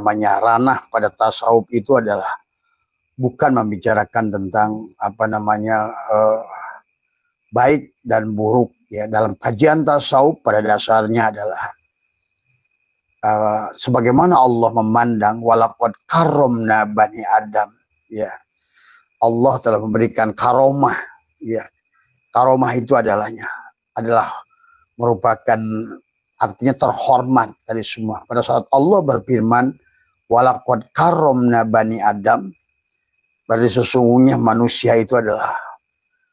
namanya ranah pada tasawuf itu adalah bukan membicarakan tentang baik dan buruk ya. Dalam kajian tasawuf pada dasarnya adalah sebagaimana Allah memandang walaqad karomna bani Adam ya. Allah telah memberikan karomah ya. Karomah itu adalah merupakan artinya terhormat dari semua. Pada saat Allah berfirman walaqad karomna bani Adam, berarti sesungguhnya manusia itu adalah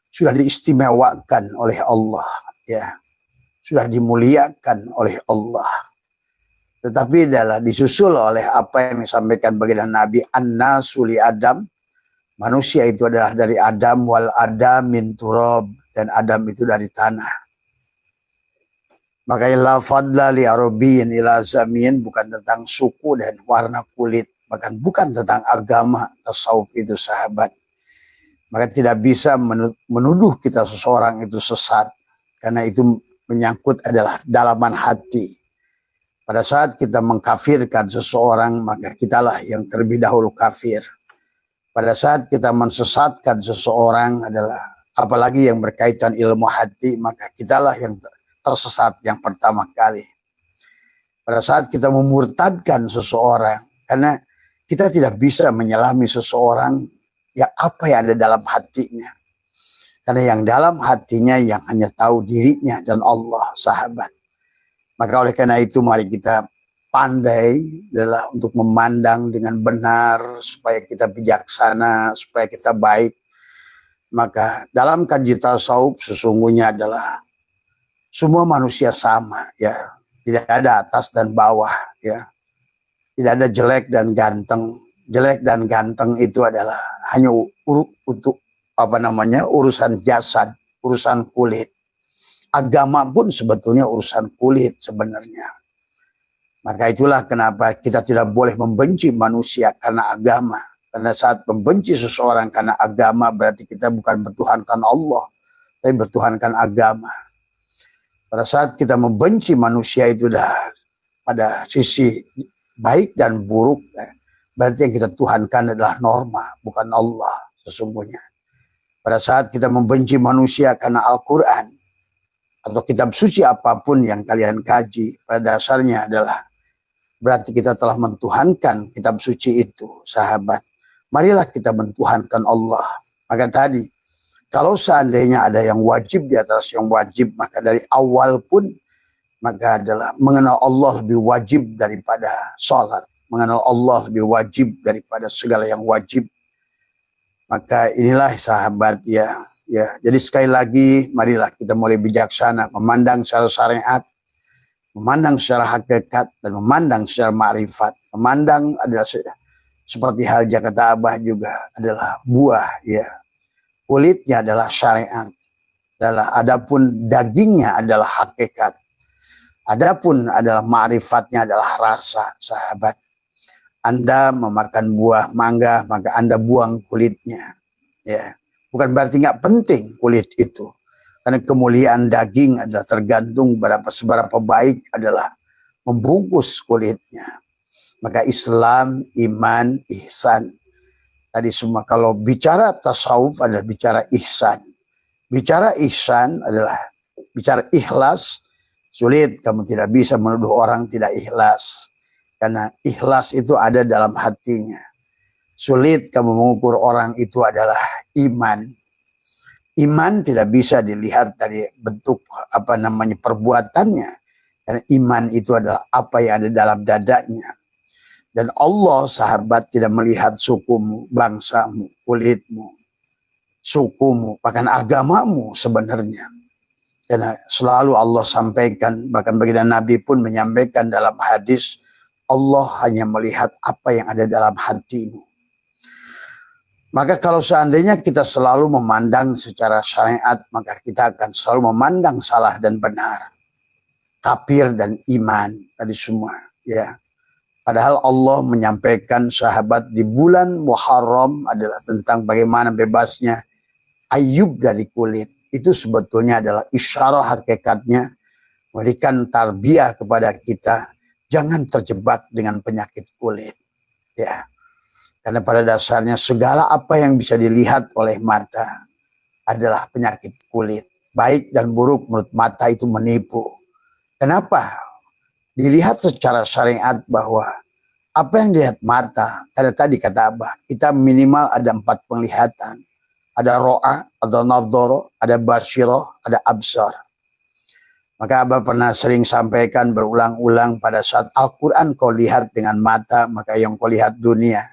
sudah diistimewakan oleh Allah ya, sudah dimuliakan oleh Allah. Tetapi adalah disusul oleh apa yang disampaikan baginda Nabi, an-nasu li Adam, manusia itu adalah dari Adam, wal Adam min turab, dan Adam itu dari tanah. Maka la fadla li arabiyyin ila zamin, bukan tentang suku dan warna kulit, bahkan bukan tentang agama. Tasawuf itu sahabat, maka tidak bisa menuduh kita seseorang itu sesat, karena itu menyangkut adalah dalaman hati. Pada saat kita mengkafirkan seseorang, maka kitalah yang terlebih dahulu kafir. Pada saat kita mensesatkan seseorang adalah, apalagi yang berkaitan ilmu hati, maka kitalah yang tersesat yang pertama kali. Pada saat kita memurtadkan seseorang, karena kita tidak bisa menyelami seseorang yang apa yang ada dalam hatinya. Karena yang dalam hatinya yang hanya tahu dirinya dan Allah, sahabat. Maka oleh karena itu mari kita pandai adalah untuk memandang dengan benar, supaya kita bijaksana, supaya kita baik. Maka dalam kajian tasawuf sesungguhnya adalah semua manusia sama ya, tidak ada atas dan bawah ya, tidak ada jelek dan ganteng. Jelek dan ganteng itu adalah hanya untuk urusan jasad, urusan kulit. Agama pun sebetulnya urusan kulit sebenarnya. Maka itulah kenapa kita tidak boleh membenci manusia karena agama. Karena saat membenci seseorang karena agama, berarti kita bukan bertuhankan Allah, tapi bertuhankan agama. Pada saat kita membenci manusia itu pada sisi baik dan buruk, berarti yang kita tuhankan adalah norma, bukan Allah sesungguhnya. Pada saat kita membenci manusia karena Al-Quran atau kitab suci apapun yang kalian kaji, pada dasarnya adalah berarti kita telah mentuhankan kitab suci itu, sahabat. Marilah kita mentuhankan Allah. Maka tadi, kalau seandainya ada yang wajib di atas yang wajib, maka dari awal pun, maka adalah mengenal Allah lebih wajib daripada sholat. Mengenal Allah lebih wajib daripada segala yang wajib. Maka inilah sahabat ya. Jadi sekali lagi, marilah kita mulai bijaksana, memandang secara syariat, memandang secara hakikat, dan memandang secara ma'rifat. Memandang adalah seperti hal kata Abah juga adalah buah ya. Kulitnya adalah syariat. Adapun dagingnya adalah hakikat. Adapun adalah ma'rifatnya adalah rasa, sahabat. Anda memakan buah mangga, maka Anda buang kulitnya. Ya, bukan berarti nggak penting kulit itu. Karena kemuliaan daging adalah tergantung seberapa baik adalah membungkus kulitnya. Maka Islam, iman, ihsan. Tadi semua kalau bicara tasawuf adalah bicara ihsan. Bicara ihsan adalah bicara ikhlas. Sulit, kamu tidak bisa menuduh orang tidak ikhlas. Karena ikhlas itu ada dalam hatinya. Sulit kamu mengukur orang itu adalah iman. Iman tidak bisa dilihat dari bentuk perbuatannya. Karena iman itu adalah apa yang ada dalam dadanya. Dan Allah, sahabat, tidak melihat sukumu, bangsamu, kulitmu, sukumu, bahkan agamamu sebenarnya. Karena selalu Allah sampaikan, bahkan baginda Nabi pun menyampaikan dalam hadis, Allah hanya melihat apa yang ada dalam hatimu. Maka kalau seandainya kita selalu memandang secara syariat, maka kita akan selalu memandang salah dan benar, kafir dan iman, tadi semua ya. Padahal Allah menyampaikan sahabat di bulan Muharram adalah tentang bagaimana bebasnya Ayub dari kulit. Itu sebetulnya adalah isyarah hakikatnya, memberikan tarbiyah kepada kita jangan terjebak dengan penyakit kulit. Ya, karena pada dasarnya segala apa yang bisa dilihat oleh mata adalah penyakit kulit. Baik dan buruk menurut mata itu menipu. Kenapa? Dilihat secara syariat bahwa apa yang dilihat mata, karena tadi kata Abah, kita minimal ada 4 penglihatan. Ada ro'a, ada nadhara, ada basyirah, ada absar. Maka Abah pernah sering sampaikan berulang-ulang, pada saat Al-Quran kau lihat dengan mata, maka yang kau lihat dunia.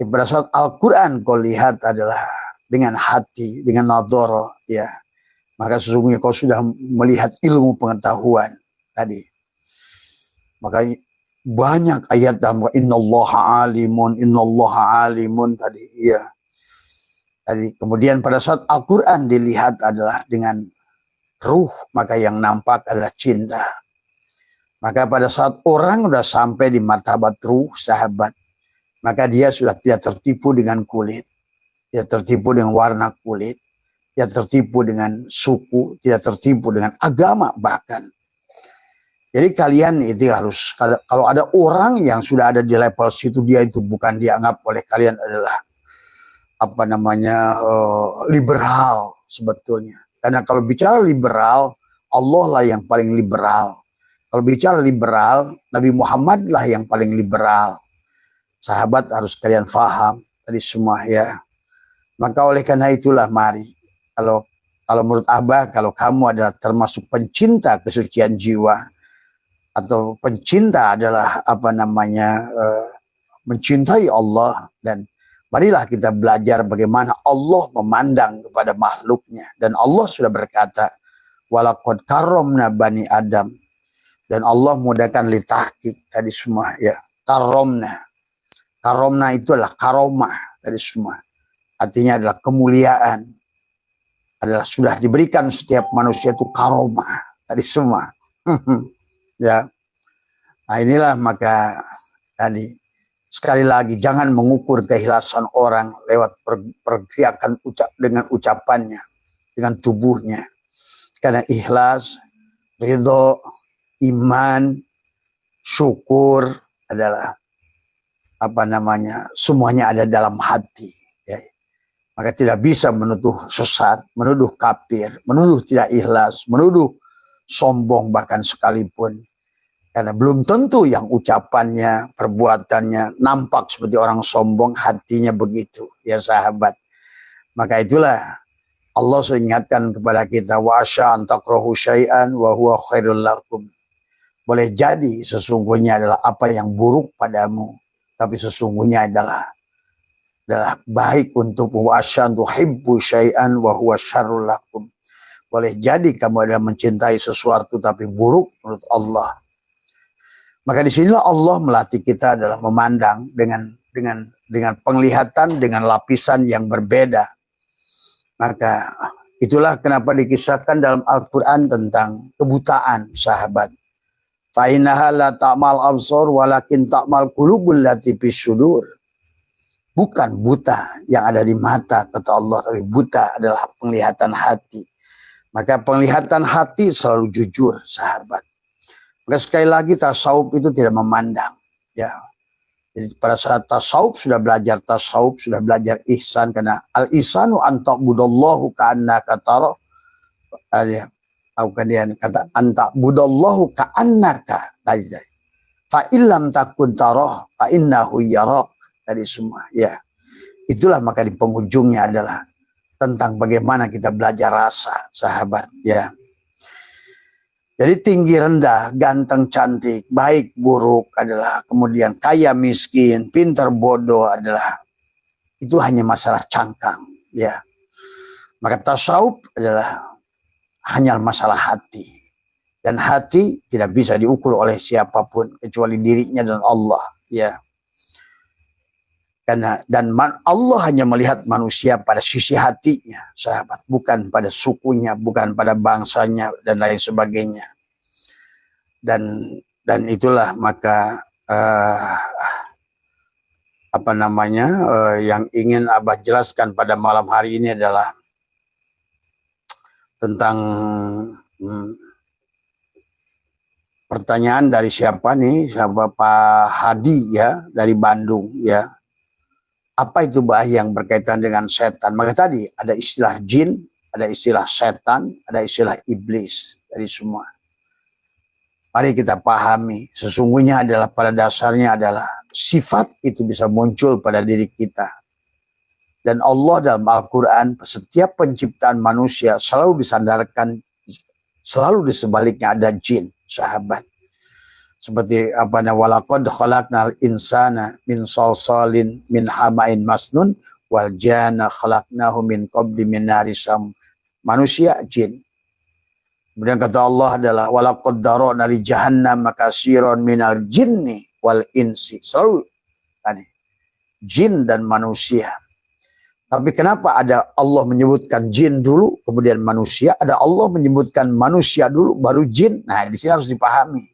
Pada saat Al-Quran kau lihat adalah dengan hati, dengan nadhara, ya. Maka sesungguhnya kau sudah melihat ilmu pengetahuan tadi. Maka banyak ayat dalam innallaha alimun tadi, ya. Tadi kemudian pada saat Al-Quran dilihat adalah dengan ruh, maka yang nampak adalah cinta. Maka pada saat orang sudah sampai di martabat ruh, sahabat, maka dia sudah tidak tertipu dengan kulit, tidak tertipu dengan warna kulit, tidak tertipu dengan suku, tidak tertipu dengan agama bahkan. Jadi kalian itu harus, kalau ada orang yang sudah ada di level situ, dia itu bukan dianggap oleh kalian adalah apa namanya liberal sebetulnya. Karena kalau bicara liberal, Allah lah yang paling liberal. Kalau bicara liberal, Nabi Muhammad lah yang paling liberal. Sahabat harus kalian faham tadi semua, ya. Maka oleh karena itulah mari, kalau menurut Abah, kalau kamu adalah termasuk pencinta kesucian jiwa, atau pencinta adalah apa namanya mencintai Allah, dan marilah kita belajar bagaimana Allah memandang kepada makhluknya. Dan Allah sudah berkata, walaqad karramna bani Adam. Dan Allah mudahkan litahqiq tadi semua, ya. Karomna. Karomna itu adalah karomah tadi semua. Artinya adalah kemuliaan. Adalah sudah diberikan setiap manusia itu karomah tadi semua. Ya. Nah inilah maka tadi sekali lagi jangan mengukur keikhlasan orang lewat pergerakan dengan ucapannya, dengan tubuhnya. Karena ikhlas, ridho, iman, syukur adalah apa namanya, semuanya ada dalam hati, ya. Maka tidak bisa menuduh sesat, menuduh kafir, menuduh tidak ikhlas, menuduh sombong bahkan sekalipun. Karena belum tentu yang ucapannya, perbuatannya nampak seperti orang sombong, hatinya begitu, ya sahabat. Maka itulah Allah ingatkan kepada kita, wa asya an takrahu syai'an wa huwa khairul lakum. Boleh jadi sesungguhnya adalah apa yang buruk padamu, tapi sesungguhnya adalah baik untuk wa asya an tuhibbu syai'an wa huwa syarrul lakum. Boleh jadi kamu adalah mencintai sesuatu tapi buruk menurut Allah. Maka disinilah Allah melatih kita adalah memandang dengan penglihatan, dengan lapisan yang berbeda. Maka itulah kenapa dikisahkan dalam Al-Quran tentang kebutaan, sahabat. Fa'innaha la ta'mal absar walakin ta'mal qulubul lati fis sudur. Bukan buta yang ada di mata, kata Allah, tapi buta adalah penglihatan hati. Maka penglihatan hati selalu jujur, sahabat. Maka sekali lagi tasawuf itu tidak memandang, ya. Jadi pada saat tasawuf sudah belajar tasawuf, sudah belajar ihsan, karena al-ihsanu an ta'budallahu ka'annaka tara. Kemudian kata an ta'budallahu ka'annaka tadi. Fa illam takun tara fa innahu yarak tadi semua, ya. Itulah maka di penghujungnya adalah tentang bagaimana kita belajar rasa, sahabat, ya. Jadi tinggi rendah, ganteng cantik, baik buruk adalah, kemudian kaya miskin, pintar bodoh adalah, itu hanya masalah cangkang, ya. Maka tasawuf adalah hanya masalah hati, dan hati tidak bisa diukur oleh siapapun kecuali dirinya dan Allah, ya. Karena Allah hanya melihat manusia pada sisi hatinya, sahabat, bukan pada sukunya, bukan pada bangsanya dan lain sebagainya. Dan itulah maka apa namanya yang ingin Abah jelaskan pada malam hari ini adalah tentang pertanyaan dari siapa nih? Siapa Pak Hadi ya dari Bandung ya. Apa itu bahaya yang berkaitan dengan setan? Maka tadi ada istilah jin, ada istilah setan, ada istilah iblis dari semua. Mari kita pahami, sesungguhnya adalah pada dasarnya adalah sifat itu bisa muncul pada diri kita. Dan Allah dalam Al-Quran, setiap penciptaan manusia selalu disandarkan, selalu di sebaliknya ada jin, sahabat. Seperti apa namanya, walaqad khalaqnal insana min salsalin min hamain masnun wal janna khalaqnahu min qabli min nari sam. Manusia jin. Kemudian kata Allah adalah walaqad darana li jahannam katsiran minal jinni wal insi. Selalu tadi jin dan manusia. Tapi kenapa ada Allah menyebutkan jin dulu kemudian manusia, ada Allah menyebutkan manusia dulu baru jin? Nah, di sini harus dipahami.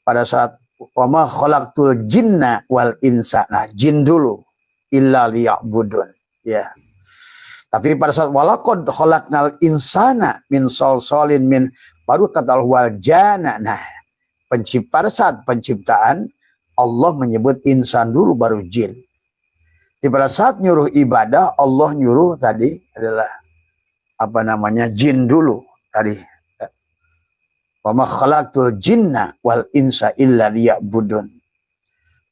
Pada saat wama khalaqtul jinna wal insa, nah jin dulu illa liya'budun ya. Tapi pada saat walaqad khalaqnal insana min salsalin min, baru kata wal janna. Nah, pada saat penciptaan Allah menyebut insan dulu baru jin. Di pada saat nyuruh ibadah Allah nyuruh tadi adalah apa namanya jin dulu tadi. Wa ma khalaqtul jinna wal insa illa liya'budun.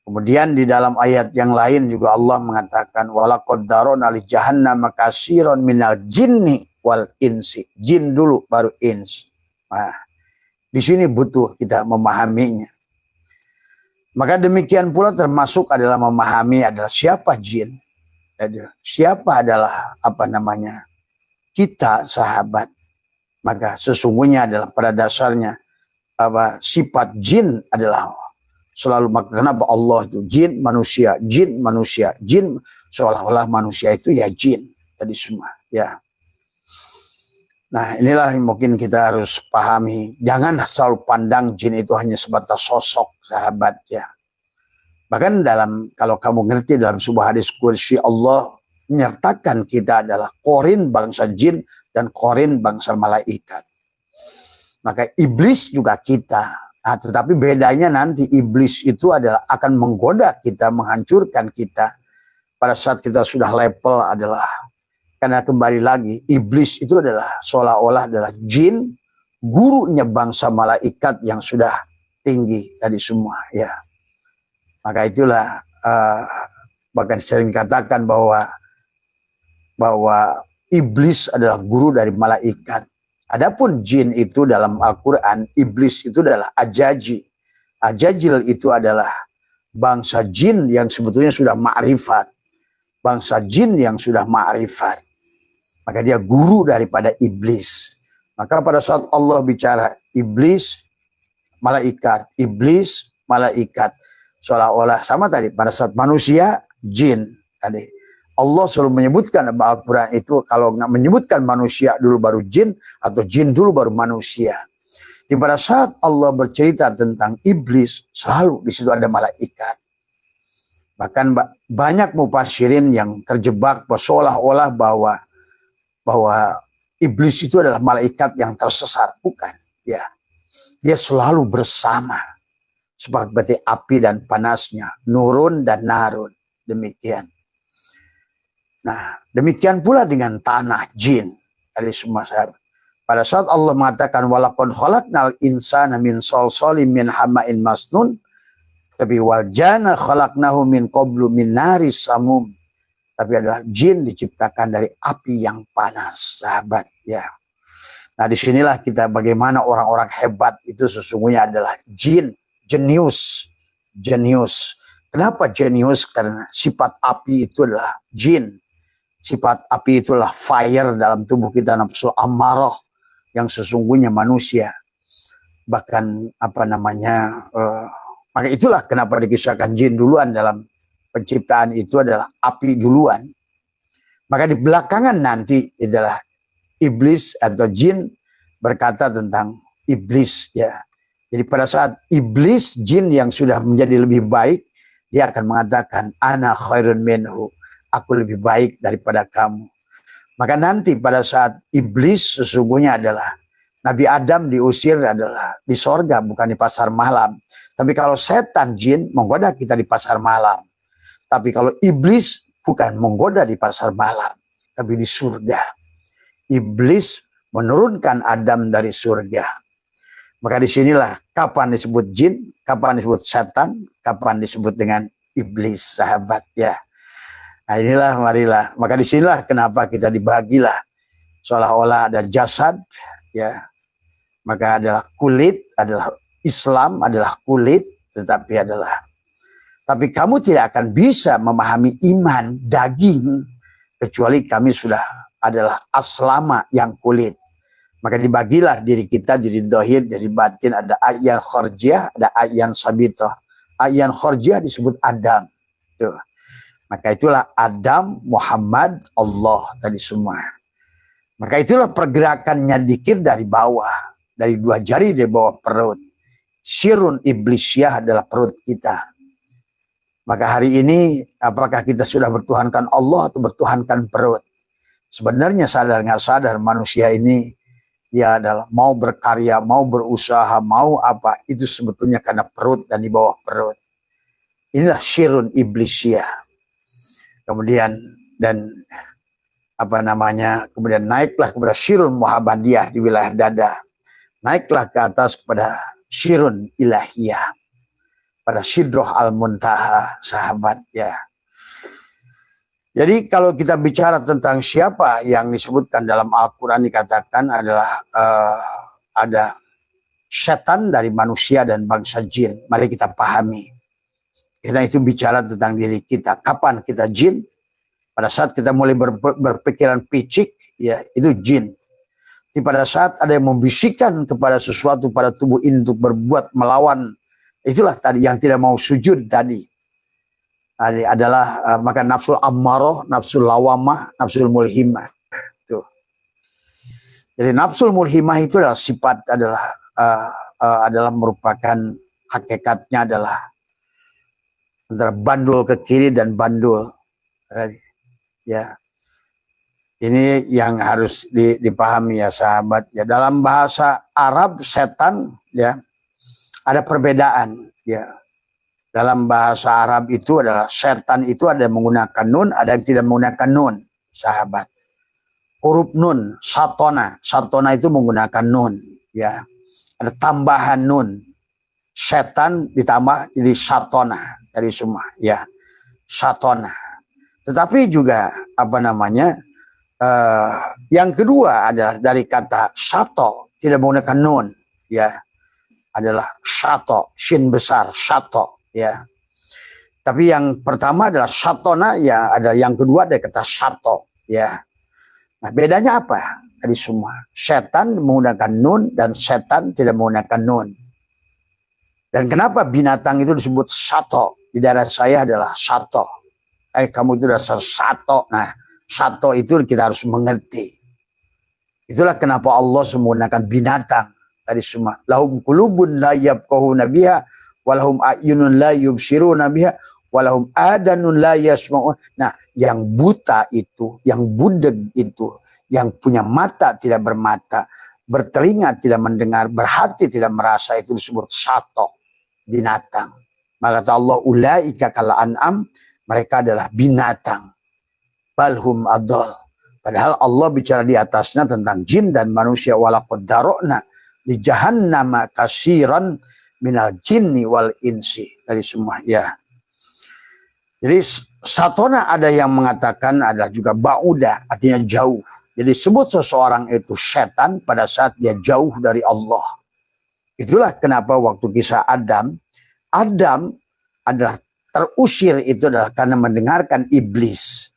Kemudian di dalam ayat yang lain juga Allah mengatakan walaqad darana li jahannam katsiran minal jinni wal insi. Jin dulu baru ins. Nah, di sini butuh kita memahaminya. Maka demikian pula termasuk adalah memahami adalah siapa jin. Siapa adalah apa namanya kita sahabat. Maka sesungguhnya adalah pada dasarnya apa sifat jin adalah selalu, maka kenapa Allah itu jin manusia jin seolah-olah manusia itu ya jin tadi semua ya. Nah, inilah yang mungkin kita harus pahami. Jangan selalu pandang jin itu hanya sebatas sosok sahabat ya. Bahkan dalam, kalau kamu ngerti dalam sebuah hadis qudsi, Allah menyertakan kita adalah korin bangsa jin dan korin bangsa malaikat. Maka iblis juga kita. Nah, tetapi bedanya nanti iblis itu adalah akan menggoda kita, menghancurkan kita pada saat kita sudah level adalah, karena kembali lagi iblis itu adalah seolah-olah adalah jin, gurunya bangsa malaikat yang sudah tinggi tadi semua ya. Maka itulah bahkan sering katakan bahwa iblis adalah guru dari malaikat. Adapun jin itu dalam Al-Quran, iblis itu adalah ajaji. Ajajil itu adalah bangsa jin yang sebetulnya sudah ma'rifat. Bangsa jin yang sudah ma'rifat. Maka dia guru daripada iblis. Maka pada saat Allah bicara iblis, malaikat, iblis, malaikat. Seolah-olah sama tadi, pada saat manusia, jin. Tadi Allah selalu menyebutkan dalam Al-Quran itu, kalau menyebutkan manusia dulu baru jin, atau jin dulu baru manusia. Di pada saat Allah bercerita tentang iblis, selalu di situ ada malaikat. Bahkan banyak mufassirin yang terjebak seolah-olah bahwa iblis itu adalah malaikat yang tersesat. Bukan. Ya. Dia selalu bersama. Seperti api dan panasnya. Nurun dan narun. Demikian. Nah, demikian pula dengan tanah jin dari semua sahabat. Pada saat Allah mengatakan walaqad khalaqnal insana min salsalin min hama'in masnun, tapi wal janna khalaqnahu min qablu min nari samum. Tapi adalah jin diciptakan dari api yang panas, sahabat ya. Nah, disinilah kita bagaimana orang-orang hebat itu sesungguhnya adalah jin, jenius. Kenapa jenius? Karena sifat api itu adalah jin. Sifat api itulah fire dalam tubuh kita, nafsu ammarah yang sesungguhnya manusia. Bahkan apa namanya, maka itulah kenapa dikisahkan jin duluan dalam penciptaan itu adalah api duluan. Maka di belakangan nanti adalah iblis atau jin berkata tentang iblis ya. Jadi pada saat iblis, jin yang sudah menjadi lebih baik, dia akan mengatakan ana khairun minhu. Aku lebih baik daripada kamu. Maka nanti pada saat iblis sesungguhnya adalah Nabi Adam diusir adalah di sorga, bukan di pasar malam. Tapi kalau setan jin menggoda kita di pasar malam. Tapi kalau iblis bukan menggoda di pasar malam, tapi di surga. Iblis menurunkan Adam dari surga. Maka disinilah kapan disebut jin, kapan disebut setan, kapan disebut dengan iblis, sahabat ya. Nah inilah marilah. Maka disinilah kenapa kita dibagilah seolah-olah ada jasad ya. Maka adalah kulit, adalah Islam adalah kulit, tapi kamu tidak akan bisa memahami iman daging kecuali kami sudah adalah aslama yang kulit. Maka dibagilah diri kita jadi dohir, jadi batin. Ada ayyan khorjiah, ada ayyan sabitoh. Ayyan khorjiah disebut Adam. Tuh. Maka itulah Adam, Muhammad, Allah tadi semua. Maka itulah pergerakannya dikir dari bawah. Dari 2 jari di bawah perut. Sirun iblisiyah adalah perut kita. Maka hari ini apakah kita sudah bertuhankan Allah atau bertuhankan perut? Sebenarnya sadar nggak sadar manusia ini dia adalah mau berkarya, mau berusaha, mau apa. Itu sebetulnya karena perut dan di bawah perut. Inilah sirun iblisiyah. Kemudian dan kemudian naiklah kepada sirun Muhammadiyah di wilayah dada. Naiklah ke atas kepada syirun ilahiyah. Pada sidroh al-muntaha, sahabat ya. Jadi kalau kita bicara tentang siapa yang disebutkan dalam Al-Quran dikatakan adalah ada setan dari manusia dan bangsa jin. Mari kita pahami. Kita itu bicara tentang diri kita. Kapan kita jin? Pada saat kita mulai berpikiran picik, ya itu jin. Pada saat ada yang membisikkan kepada sesuatu pada tubuh ini untuk berbuat melawan, itulah tadi yang tidak mau sujud tadi. Adalah maka nafsul ammaroh, nafsul lawamah, nafsul mulhimah. Tuh. Jadi nafsul mulhimah itu adalah sifat adalah merupakan hakikatnya adalah antara bandul ke kiri dan bandul. Ya. Ini yang harus dipahami ya sahabat. Ya dalam bahasa Arab setan ya ada perbedaan ya. Dalam bahasa Arab itu adalah setan itu ada yang menggunakan nun, ada yang tidak menggunakan nun, sahabat. Huruf nun, satona. Satona itu menggunakan nun ya. Ada tambahan nun. Setan ditambah jadi satona dari semua ya. Satona. Tetapi juga yang kedua adalah dari kata sato, tidak menggunakan nun ya, adalah sato, shin besar, sato ya. Tapi yang pertama adalah satona ya, ada yang kedua dari kata sato ya. Nah bedanya apa? Tadi semua setan menggunakan nun dan setan tidak menggunakan nun. Dan kenapa binatang itu disebut sato? Di daerah saya adalah sato. Kamu itu dasar sato. Nah sato itu kita harus mengerti. Itulah kenapa Allah menggunakan binatang tadi semua. Lahum qulubun la yafqahuna biha walahum a'yunun la yubsiruna biha walahum adanun la yasma'un. Nah, yang buta itu, yang budeg itu, yang punya mata tidak bermata, bertelinga tidak mendengar, berhati tidak merasa, itu disebut sato, binatang. Maka kata Allah ulaika kal an'am, mereka adalah binatang. Balhum adol. Padahal Allah bicara di atasnya tentang jin dan manusia. Walaqad darokna di jahannama kasiran minal jinni wal insi. Dari semua ya. Jadi satona ada yang mengatakan adalah juga ba'uda, artinya jauh. Jadi sebut seseorang itu setan pada saat dia jauh dari Allah. Itulah kenapa waktu kisah Adam adalah terusir itu adalah karena mendengarkan iblis.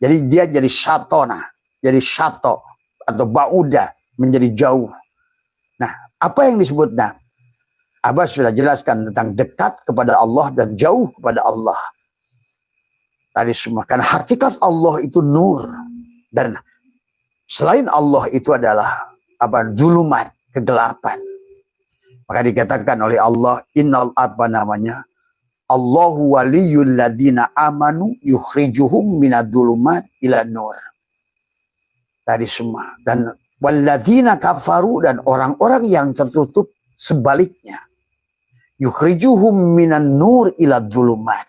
Jadi dia jadi satona, jadi sato atau ba'uda, menjadi jauh. Nah, apa yang disebut? Nah, Abbas sudah jelaskan tentang dekat kepada Allah dan jauh kepada Allah. Tadi semua, karena hakikat Allah itu nur. Dan selain Allah itu adalah zulumat, kegelapan. Maka dikatakan oleh Allah, innal Allahu waliyul ladzina amanu yukhrijuhum minadz-dzulumat ila nur. Tadi semua. Dan Walladzina kafaru, dan orang-orang yang tertutup sebaliknya. Yukhrijuhum minan nur ila dzulumat.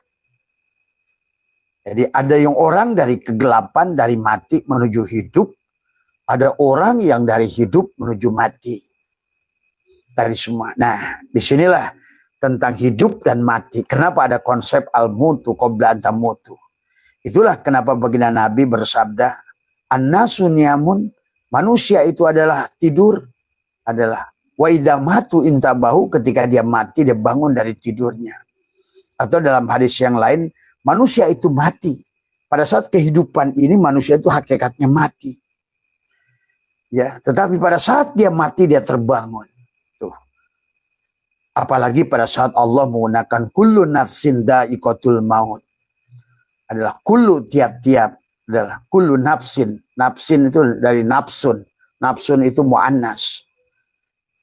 Jadi ada yang orang dari kegelapan, dari mati menuju hidup. Ada orang yang dari hidup menuju mati. Dari semua. Nah, disinilah tentang hidup dan mati. Kenapa ada konsep al-mutu qabla an tamutu? Itulah kenapa baginda Nabi bersabda, an-nasu niyamun, manusia itu adalah tidur, adalah wa idza matu intabahu, ketika dia mati dia bangun dari tidurnya. Atau dalam hadis yang lain, manusia itu mati. Pada saat kehidupan ini manusia itu hakikatnya mati. Ya, tetapi pada saat dia mati dia terbangun. Tuh. Apalagi pada saat Allah menggunakan kullu nafsin dha'iqatul maut. Adalah kullu, tiap-tiap, adalah kullu nafsin. Nafsin itu dari nafsun. Nafsun itu mu'annas.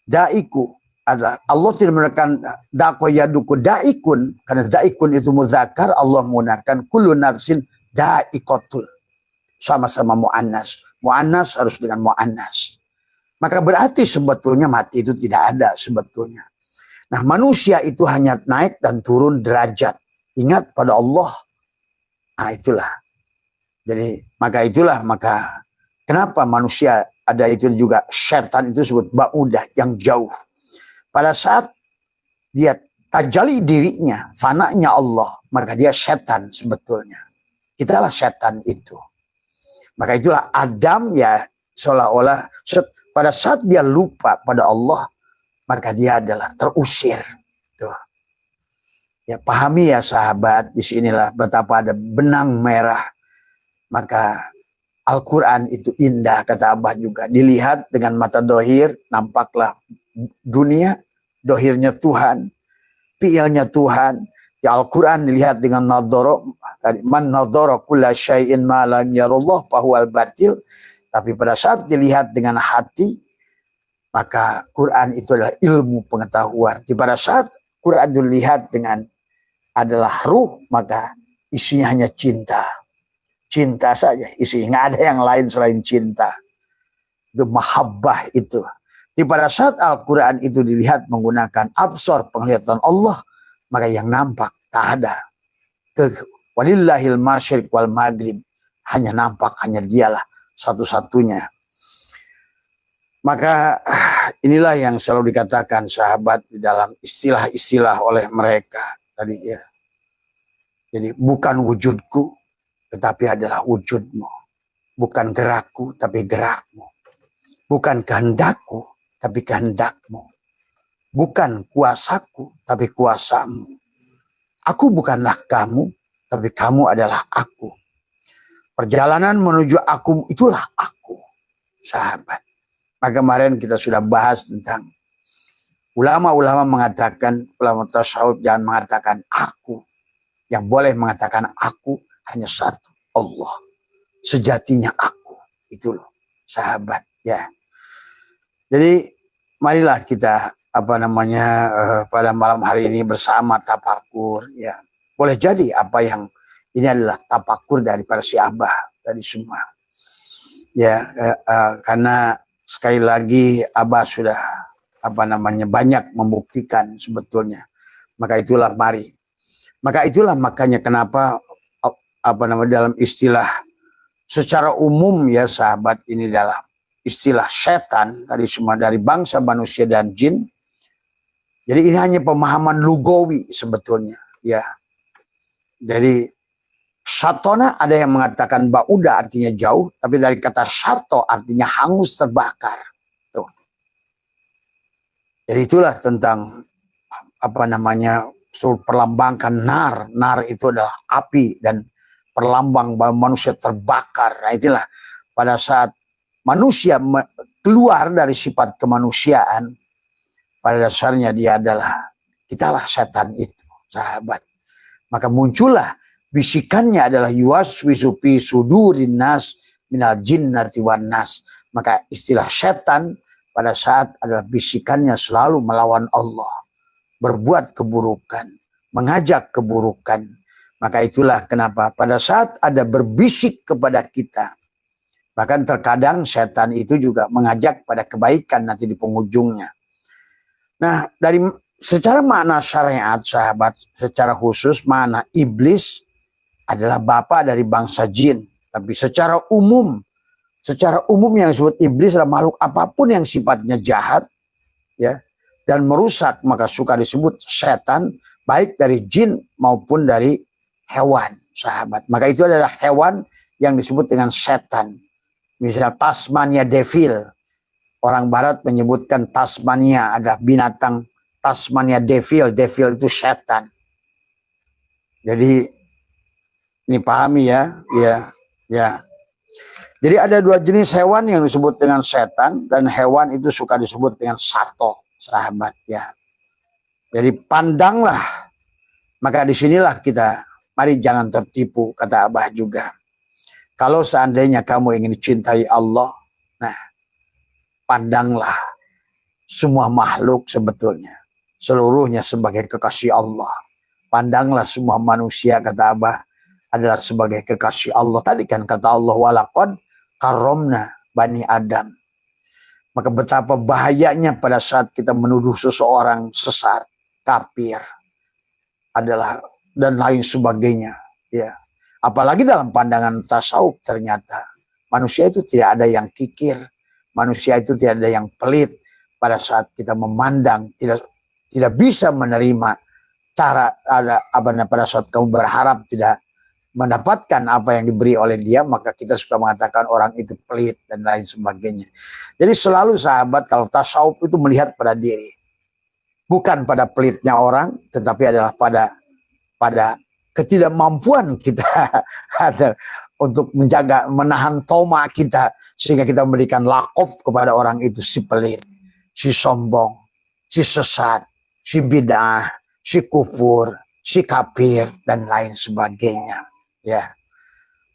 Da'iku adalah, Allah tidak menggunakan dako yaduku da'ikun, karena da'ikun itu muzakkar. Allah menggunakan kullu nafsin dha'iqatul. Sama-sama mu'annas. Mu'annas harus dengan mu'annas. Maka berarti sebetulnya mati itu tidak ada sebetulnya. Nah, manusia itu hanya naik dan turun derajat. Ingat pada Allah. Nah, itulah. Jadi, maka kenapa manusia ada itu juga, syaitan itu disebut ba'udah, yang jauh. Pada saat dia tajali dirinya, fananya Allah, maka dia syaitan sebetulnya. Kitalah syaitan itu. Maka itulah Adam, ya seolah-olah pada saat dia lupa pada Allah, maka dia adalah terusir. Tuh. Ya, pahami ya sahabat, disinilah betapa ada benang merah. Maka Al-Quran itu indah, kata Abah juga. Dilihat dengan mata dohir, nampaklah dunia, dohirnya Tuhan, fi'ilnya Tuhan. Ya, Al-Quran dilihat dengan nadhara, man nadhara kulla syai'in ma lam yarallah fahuwal batil. Tapi pada saat dilihat dengan hati, maka Quran itu adalah ilmu pengetahuan. Pada saat Quran dilihat dengan adalah ruh, maka isinya hanya cinta. Cinta saja isinya, nggak ada yang lain selain cinta. Itu mahabbah itu. Pada saat Al-Quran itu dilihat menggunakan absor, penglihatan Allah, maka yang nampak tak ada. Walillahil masyriq wal maghrib. Hanya nampak, hanya dialah satu-satunya. Maka inilah yang selalu dikatakan sahabat di dalam istilah-istilah oleh mereka tadi ya. Jadi bukan wujudku, tetapi adalah wujudmu. Bukan gerakku, tapi gerakmu. Bukan kehendakku, tapi kehendakmu. Bukan kuasaku, tapi kuasamu. Aku bukanlah kamu, tapi kamu adalah aku. Perjalanan menuju aku, itulah aku, sahabat. Maka kemarin kita sudah bahas tentang ulama-ulama mengatakan, ulama tasawuf jangan mengatakan aku. Yang boleh mengatakan aku hanya satu, Allah. Sejatinya aku. Itu loh, sahabat. Ya. Jadi marilah kita pada malam hari ini bersama tafakur, ya. Boleh jadi apa yang ini adalah tafakur daripada si Abah tadi semua. Ya, karena sekali lagi Abah sudah banyak membuktikan sebetulnya. Maka itulah makanya kenapa dalam istilah secara umum ya sahabat, ini dalam istilah setan tadi semua dari bangsa manusia dan jin. Jadi ini hanya pemahaman lugawi sebetulnya, ya. Jadi syatona ada yang mengatakan ba'uda artinya jauh, tapi dari kata syato artinya hangus, terbakar. Tuh. Jadi itulah tentang perlambangkan nar. Nar itu adalah api dan perlambang bahwa manusia terbakar. Nah itulah pada saat manusia keluar dari sifat kemanusiaan, pada dasarnya dia adalah, kitalah setan itu, sahabat. Maka muncullah bisikannya adalah yuwaswisu fi sudurin nas minal jinnati wan nas. Maka istilah setan pada saat adalah bisikannya selalu melawan Allah, berbuat keburukan, mengajak keburukan. Maka itulah kenapa pada saat ada berbisik kepada kita, Bahkan terkadang setan itu juga mengajak pada kebaikan nanti di penghujungnya. Nah, dari secara makna syariat, sahabat, secara khusus makna iblis adalah bapa dari bangsa jin. Tapi secara umum yang disebut iblis adalah makhluk apapun yang sifatnya jahat, ya, dan merusak, maka suka disebut setan, baik dari jin maupun dari hewan, sahabat. Maka itu adalah hewan yang disebut dengan setan. Misalnya Tasmania Devil. Orang barat menyebutkan Tasmania adalah binatang Tasmania Devil. Devil itu setan. Jadi ini pahami ya. Ya. Jadi ada dua jenis hewan yang disebut dengan setan, dan hewan itu suka disebut dengan sato, sahabat ya. Jadi pandanglah. Maka disinilah kita, mari jangan tertipu, kata Abah juga. Kalau seandainya kamu ingin dicintai Allah, nah, pandanglah semua makhluk sebetulnya, seluruhnya sebagai kekasih Allah. Pandanglah semua manusia, kata Abah, adalah sebagai kekasih Allah. Tadi kan kata Allah, walaqad karomna bani Adam. Maka betapa bahayanya pada saat kita menuduh seseorang sesat, kafir, adalah dan lain sebagainya, ya. Apalagi dalam pandangan tasawuf, ternyata manusia itu tidak ada yang kikir, manusia itu tidak ada yang pelit. Pada saat kita memandang, tidak bisa menerima cara pada saat kamu berharap tidak mendapatkan apa yang diberi oleh dia, maka kita suka mengatakan orang itu pelit dan lain sebagainya. Jadi selalu, sahabat, kalau tasawuf itu melihat pada diri, bukan pada pelitnya orang, tetapi adalah pada ketidakmampuan kita untuk menjaga, menahan toma kita, sehingga kita memberikan lakof kepada orang itu, si pelit, si sombong, si sesat, si bid'ah, si kufur, si kafir, dan lain sebagainya, ya.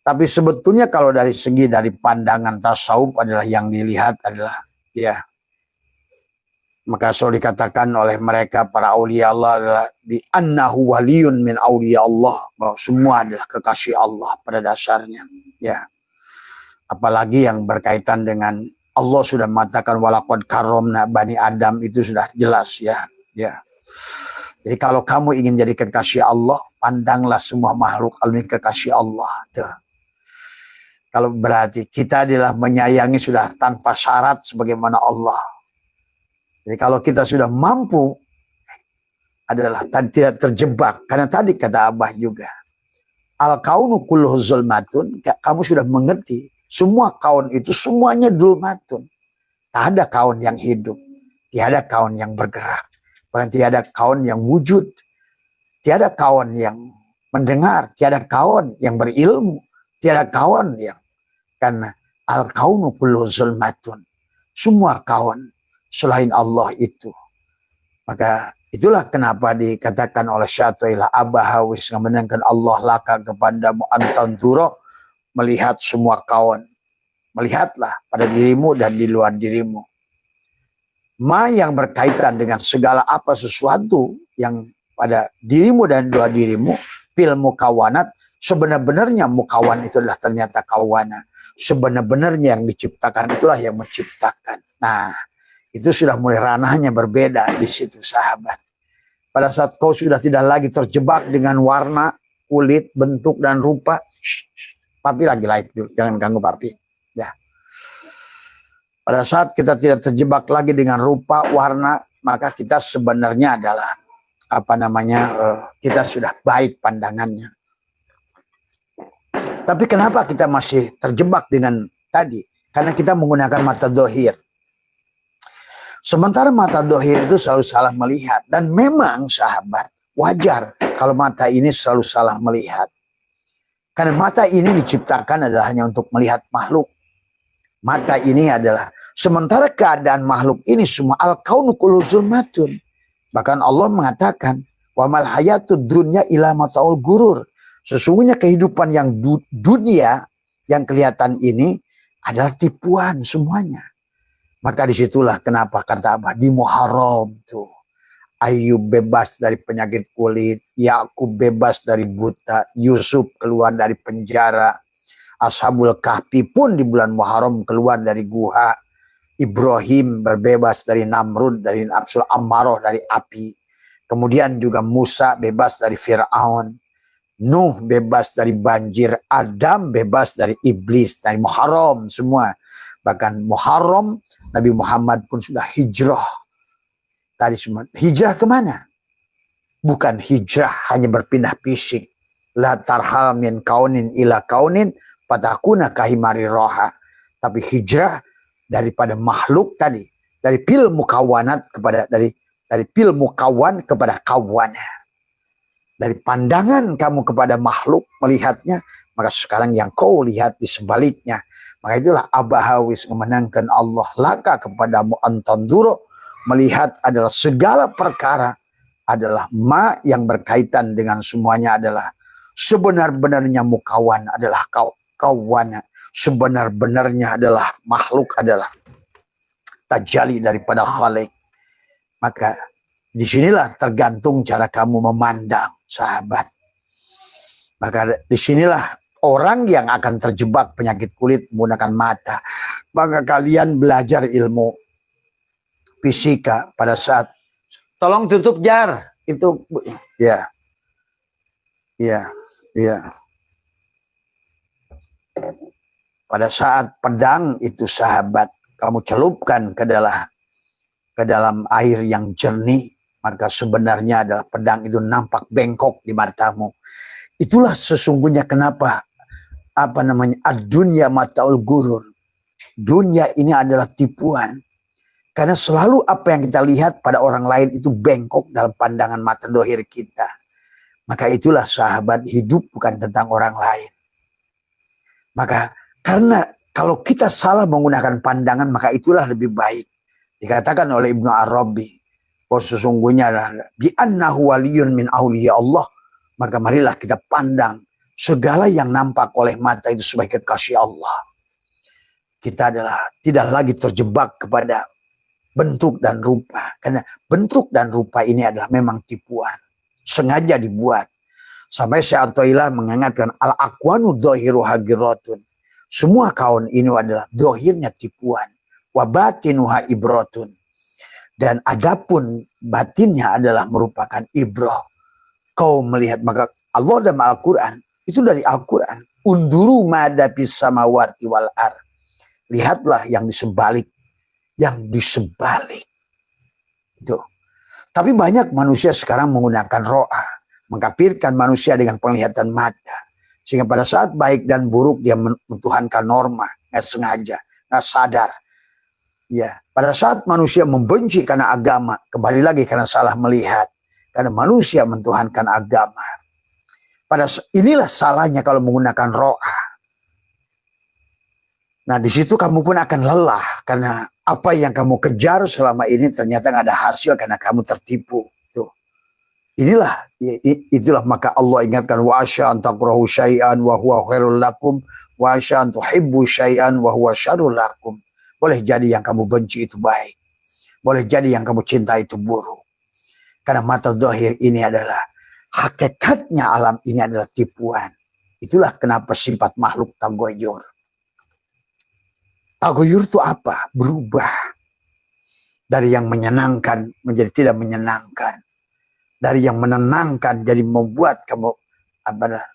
Tapi sebetulnya kalau dari segi dari pandangan tasawuf adalah yang dilihat adalah, ya, maka selalu dikatakan oleh mereka para aulia Allah adalah bi annahu waliyun min aulia Allah, bahwa semua adalah kekasih Allah pada dasarnya, ya. Apalagi yang berkaitan dengan Allah sudah mengatakan walaqad karomna bani Adam, itu sudah jelas, ya. Jadi kalau kamu ingin jadi kekasih Allah, pandanglah semua makhluk ini kekasih Allah. Tuh. Kalau berarti kita adalah menyayangi sudah tanpa syarat sebagaimana Allah. Jadi kalau kita sudah mampu, adalah tidak terjebak. Karena tadi kata Abah juga, al-kaunu kulluhu zulmatun, kamu sudah mengerti, semua kaun itu semuanya zulmatun. Tak ada kaun yang hidup, tiada kaun yang bergerak, bahkan tiada kaun yang wujud, tiada kaun yang mendengar, tiada kaun yang berilmu, tiada kaun yang, karena al-kaunu kulluhu zulmatun, semua kaun selain Allah itu. Maka itulah kenapa dikatakan oleh Syaikhul Abahawis mengenangkan Allah laka kepadamu antanturo, melihat semua kawan. Melihatlah pada dirimu dan di luar dirimu. Ma yang berkaitan dengan segala apa sesuatu yang pada dirimu dan luar dirimu, fil mukawanat, sebenar-benarnya mukawan itu adalah ternyata kawana. Sebenar-benarnya yang diciptakan itulah yang menciptakan. Nah, itu sudah mulai ranahnya berbeda di situ, sahabat. Pada saat kau sudah tidak lagi terjebak dengan warna, kulit, bentuk, dan rupa. Papi lagi live dulu, jangan ganggu papi. Ya. Pada saat kita tidak terjebak lagi dengan rupa, warna, maka kita sebenarnya adalah kita sudah baik pandangannya. Tapi kenapa kita masih terjebak dengan tadi? Karena kita menggunakan mata dohir. Sementara mata dohir itu selalu salah melihat. Dan memang, sahabat, wajar kalau mata ini selalu salah melihat. Karena mata ini diciptakan adalah hanya untuk melihat makhluk. Mata ini adalah, sementara keadaan makhluk ini semua al-kaunu kullu zulmatun. Bahkan Allah mengatakan, wa mal hayatud dunya ila mataul gurur. Sesungguhnya kehidupan yang dunia yang kelihatan ini adalah tipuan semuanya. Maka disitulah kenapa kata Abah di Muharram tuh, Ayub bebas dari penyakit kulit, Yakub bebas dari buta, Yusuf keluar dari penjara, Ashabul Kahfi pun di bulan Muharram keluar dari guha. Ibrahim berbebas dari Namrud, dari nafsu ammaroh, dari api. Kemudian juga Musa bebas dari Fir'aun. Nuh bebas dari banjir. Adam bebas dari iblis, dari Muharram semua. Bahkan Muharram Nabi Muhammad pun sudah hijrah. Tadi semua hijrah kemana? Bukan hijrah hanya berpindah fisik. La tarhal min kaunin ila kaunin patakuna kahimari roha. Tapi hijrah daripada makhluk tadi, dari pil mukawanat kepada dari pil mukawan kepada kawana. Dari pandangan kamu kepada makhluk melihatnya, maka sekarang yang kau lihat di sebaliknya. Maka itulah abahawis memenangkan Allah laka kepadamu antanduro, melihat adalah segala perkara adalah ma yang berkaitan dengan semuanya adalah sebenar-benarnya mukawan adalah kawana. Sebenar-benarnya adalah makhluk adalah tajali daripada khalik. Maka disinilah tergantung cara kamu memandang, sahabat. Maka disinilah orang yang akan terjebak penyakit kulit menggunakan mata. Maka kalian belajar ilmu fisika pada saat tolong tutup jar itu ya. Pada saat pedang itu sahabat kamu celupkan ke dalam air yang jernih, maka sebenarnya adalah pedang itu nampak bengkok di matamu. Itulah sesungguhnya kenapa ad-dunya mataul gurur. Dunia ini adalah tipuan. Karena selalu apa yang kita lihat pada orang lain itu bengkok dalam pandangan mata dohir kita. Maka itulah sahabat, hidup bukan tentang orang lain. Maka karena kalau kita salah menggunakan pandangan, maka itulah lebih baik. Dikatakan oleh Ibnu Arabi, bahwa sesungguhnya bi annahu waliyun min auliya Allah, maka marilah kita pandang segala yang nampak oleh mata itu sebagai kekasih Allah. Kita adalah tidak lagi terjebak kepada bentuk dan rupa. Karena bentuk dan rupa ini adalah memang tipuan. Sengaja dibuat. Sampai Syekh Athaillah mengingatkan al-aqwanu dhahiru hagiratun. Semua kaun ini adalah dohirnya tipuan. Wabatinuha ibratun. Dan adapun batinnya adalah merupakan ibrah. Kau melihat, maka Allah dalam Al-Quran, itu dari Al-Quran. Unduru madapis samawati wal ar. Lihatlah yang di sebalik. Yang di sebalik. Itu. Tapi banyak manusia sekarang menggunakan ro'a. Mengkafirkan manusia dengan penglihatan mata. Sehingga pada saat baik dan buruk dia mentuhankan norma, nggak sengaja, nggak sadar. Ya, pada saat manusia membenci karena agama, kembali lagi karena salah melihat, karena manusia mentuhankan agama. Inilah salahnya kalau menggunakan ro'a. Nah, di situ kamu pun akan lelah karena apa yang kamu kejar selama ini ternyata nggak ada hasil karena kamu tertipu. Itulah maka Allah ingatkan wa asya an takrahu syai'an wa huwa khairul lakum wa asya an tuhibbu syai'an wa huwa syarrul lakum. Boleh jadi yang kamu benci itu baik. Boleh jadi yang kamu cinta itu buruk. Karena mata zahir ini adalah hakikatnya alam ini adalah tipuan. Itulah kenapa sifat makhluk tagoyur. Tagoyur itu apa? Berubah. Dari yang menyenangkan menjadi tidak menyenangkan. Dari yang menenangkan jadi membuat kamu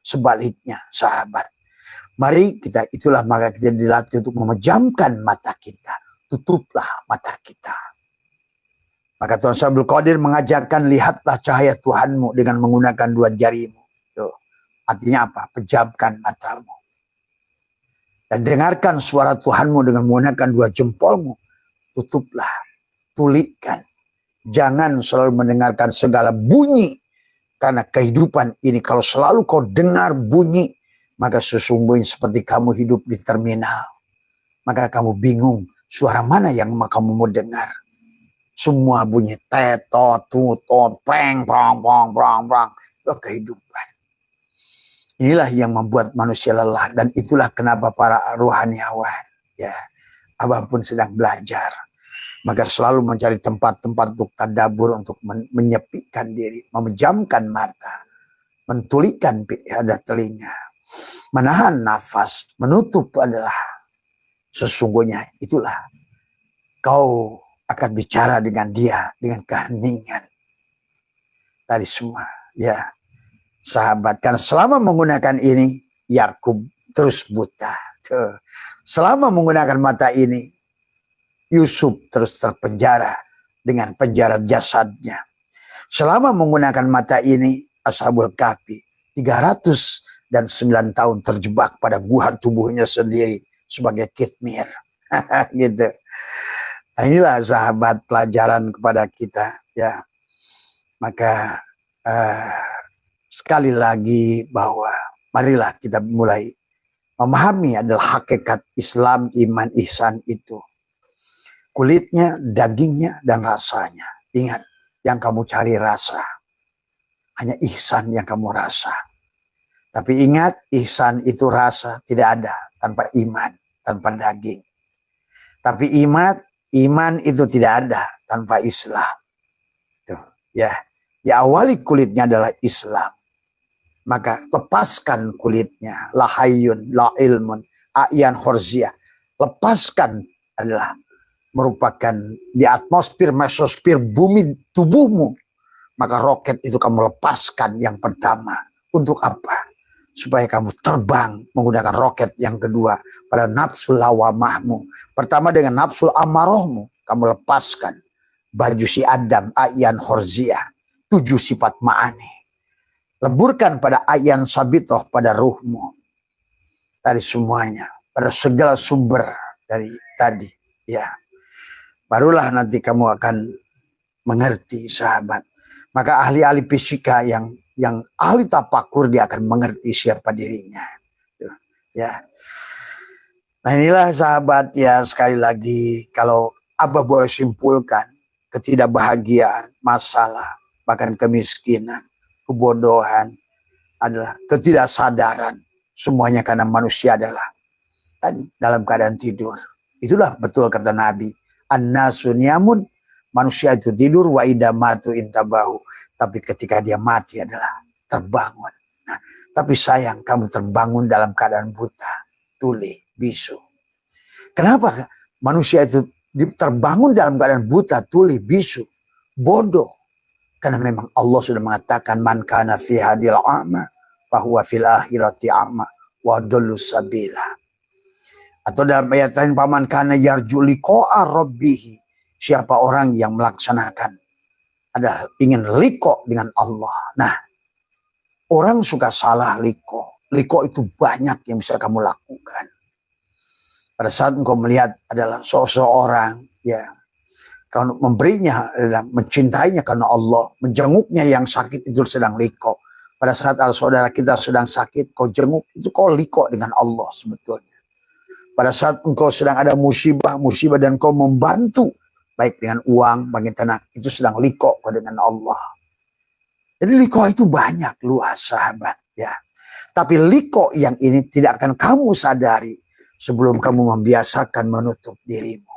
sebaliknya, sahabat. Mari itulah maka kita dilatih untuk memejamkan mata kita. Tutuplah mata kita. Maka Tuhan Abdul Qadir mengajarkan lihatlah cahaya Tuhanmu dengan menggunakan dua jarimu. Tuh. Artinya apa? Pejamkan matamu. Dan dengarkan suara Tuhanmu dengan menggunakan dua jempolmu. Tutuplah, tulikkan. Jangan selalu mendengarkan segala bunyi. Karena kehidupan ini kalau selalu kau dengar bunyi, maka sesungguhnya seperti kamu hidup di terminal. Maka kamu bingung suara mana yang kamu mau dengar. Semua bunyi tetot, tutot, preng, prang, prang, prang, prang. Itu kehidupan. Inilah yang membuat manusia lelah. Dan itulah kenapa para rohaniawan, ya, apapun sedang belajar, maka selalu mencari tempat-tempat untuk tadabur, untuk menyepikan diri, memejamkan mata, mentulikan ada telinga. Menahan nafas, menutup adalah sesungguhnya itulah kau akan bicara dengan dia dengan keheningan. Tadi semua ya sahabat, karena selama menggunakan ini Yakub terus buta. Tuh. Selama menggunakan mata ini Yusuf terus terpenjara dengan penjara jasadnya. Selama menggunakan mata ini Ashabul Kahfi 309 tahun terjebak pada gua tubuhnya sendiri sebagai kitmir. Gitu. Nah, inilah sahabat pelajaran kepada kita ya. Maka sekali lagi bahwa marilah kita mulai memahami adalah hakikat Islam, iman, ihsan itu. Kulitnya, dagingnya, dan rasanya. Ingat, yang kamu cari rasa. Hanya ihsan yang kamu rasa. Tapi ingat, ihsan itu rasa tidak ada tanpa iman, tanpa daging. Tapi iman itu tidak ada tanpa Islam. Tuh, ya. Diawali kulitnya adalah Islam. Maka lepaskan kulitnya. La hayyun, la ilmun, a'yan horziyah. Lepaskan adalah merupakan di atmosfer, mesosfer bumi tubuhmu. Maka roket itu kamu lepaskan yang pertama. Untuk apa? Supaya kamu terbang menggunakan roket yang kedua pada nafsu lawamahmu. Pertama dengan nafsu amarohmu. Kamu lepaskan baju si Adam, a'yan horziyah. 7 sifat ma'ani. Leburkan pada ayan sabitoh pada ruhmu. Tadi semuanya. Pada segala sumber dari tadi. Ya. Barulah nanti kamu akan mengerti sahabat. Maka ahli-ahli fisika yang ahli tapakur dia akan mengerti siapa dirinya. Ya. Nah inilah sahabat ya sekali lagi. Kalau Abah boleh simpulkan. Ketidakbahagiaan, masalah, bahkan kemiskinan, kebodohan, adalah ketidaksadaran. Semuanya karena manusia adalah tadi dalam keadaan tidur. Itulah betul kata Nabi. An-nasu niyamun, manusia itu tidur wa idza matu intabahu. Tapi ketika dia mati adalah terbangun. Nah, tapi sayang kamu terbangun dalam keadaan buta, tuli, bisu. Kenapa manusia itu terbangun dalam keadaan buta, tuli, bisu, bodoh? Karena memang Allah sudah mengatakan man kana fi hadil a'ma fahuwa fil akhirati a'ma wa dallu sabila. Atau dalam ayat lain paman kana yarju liqa'a rabbih, siapa orang yang melaksanakan adalah ingin liqa dengan Allah. Nah, orang suka salah liqa. Liqa itu banyak yang bisa kamu lakukan. Pada saat engkau melihat adalah seseorang ya, kalau memberinya adalah mencintainya karena Allah, menjenguknya yang sakit itu sedang liko. Pada saat saudara kita sedang sakit, kau jenguk, itu kau liko dengan Allah sebetulnya. Pada saat engkau sedang ada musibah dan kau membantu, baik dengan uang, bagi tenang, itu sedang liko kau dengan Allah. Jadi liko itu banyak, luas sahabat. Ya. Tapi liko yang ini tidak akan kamu sadari sebelum kamu membiasakan menutup dirimu,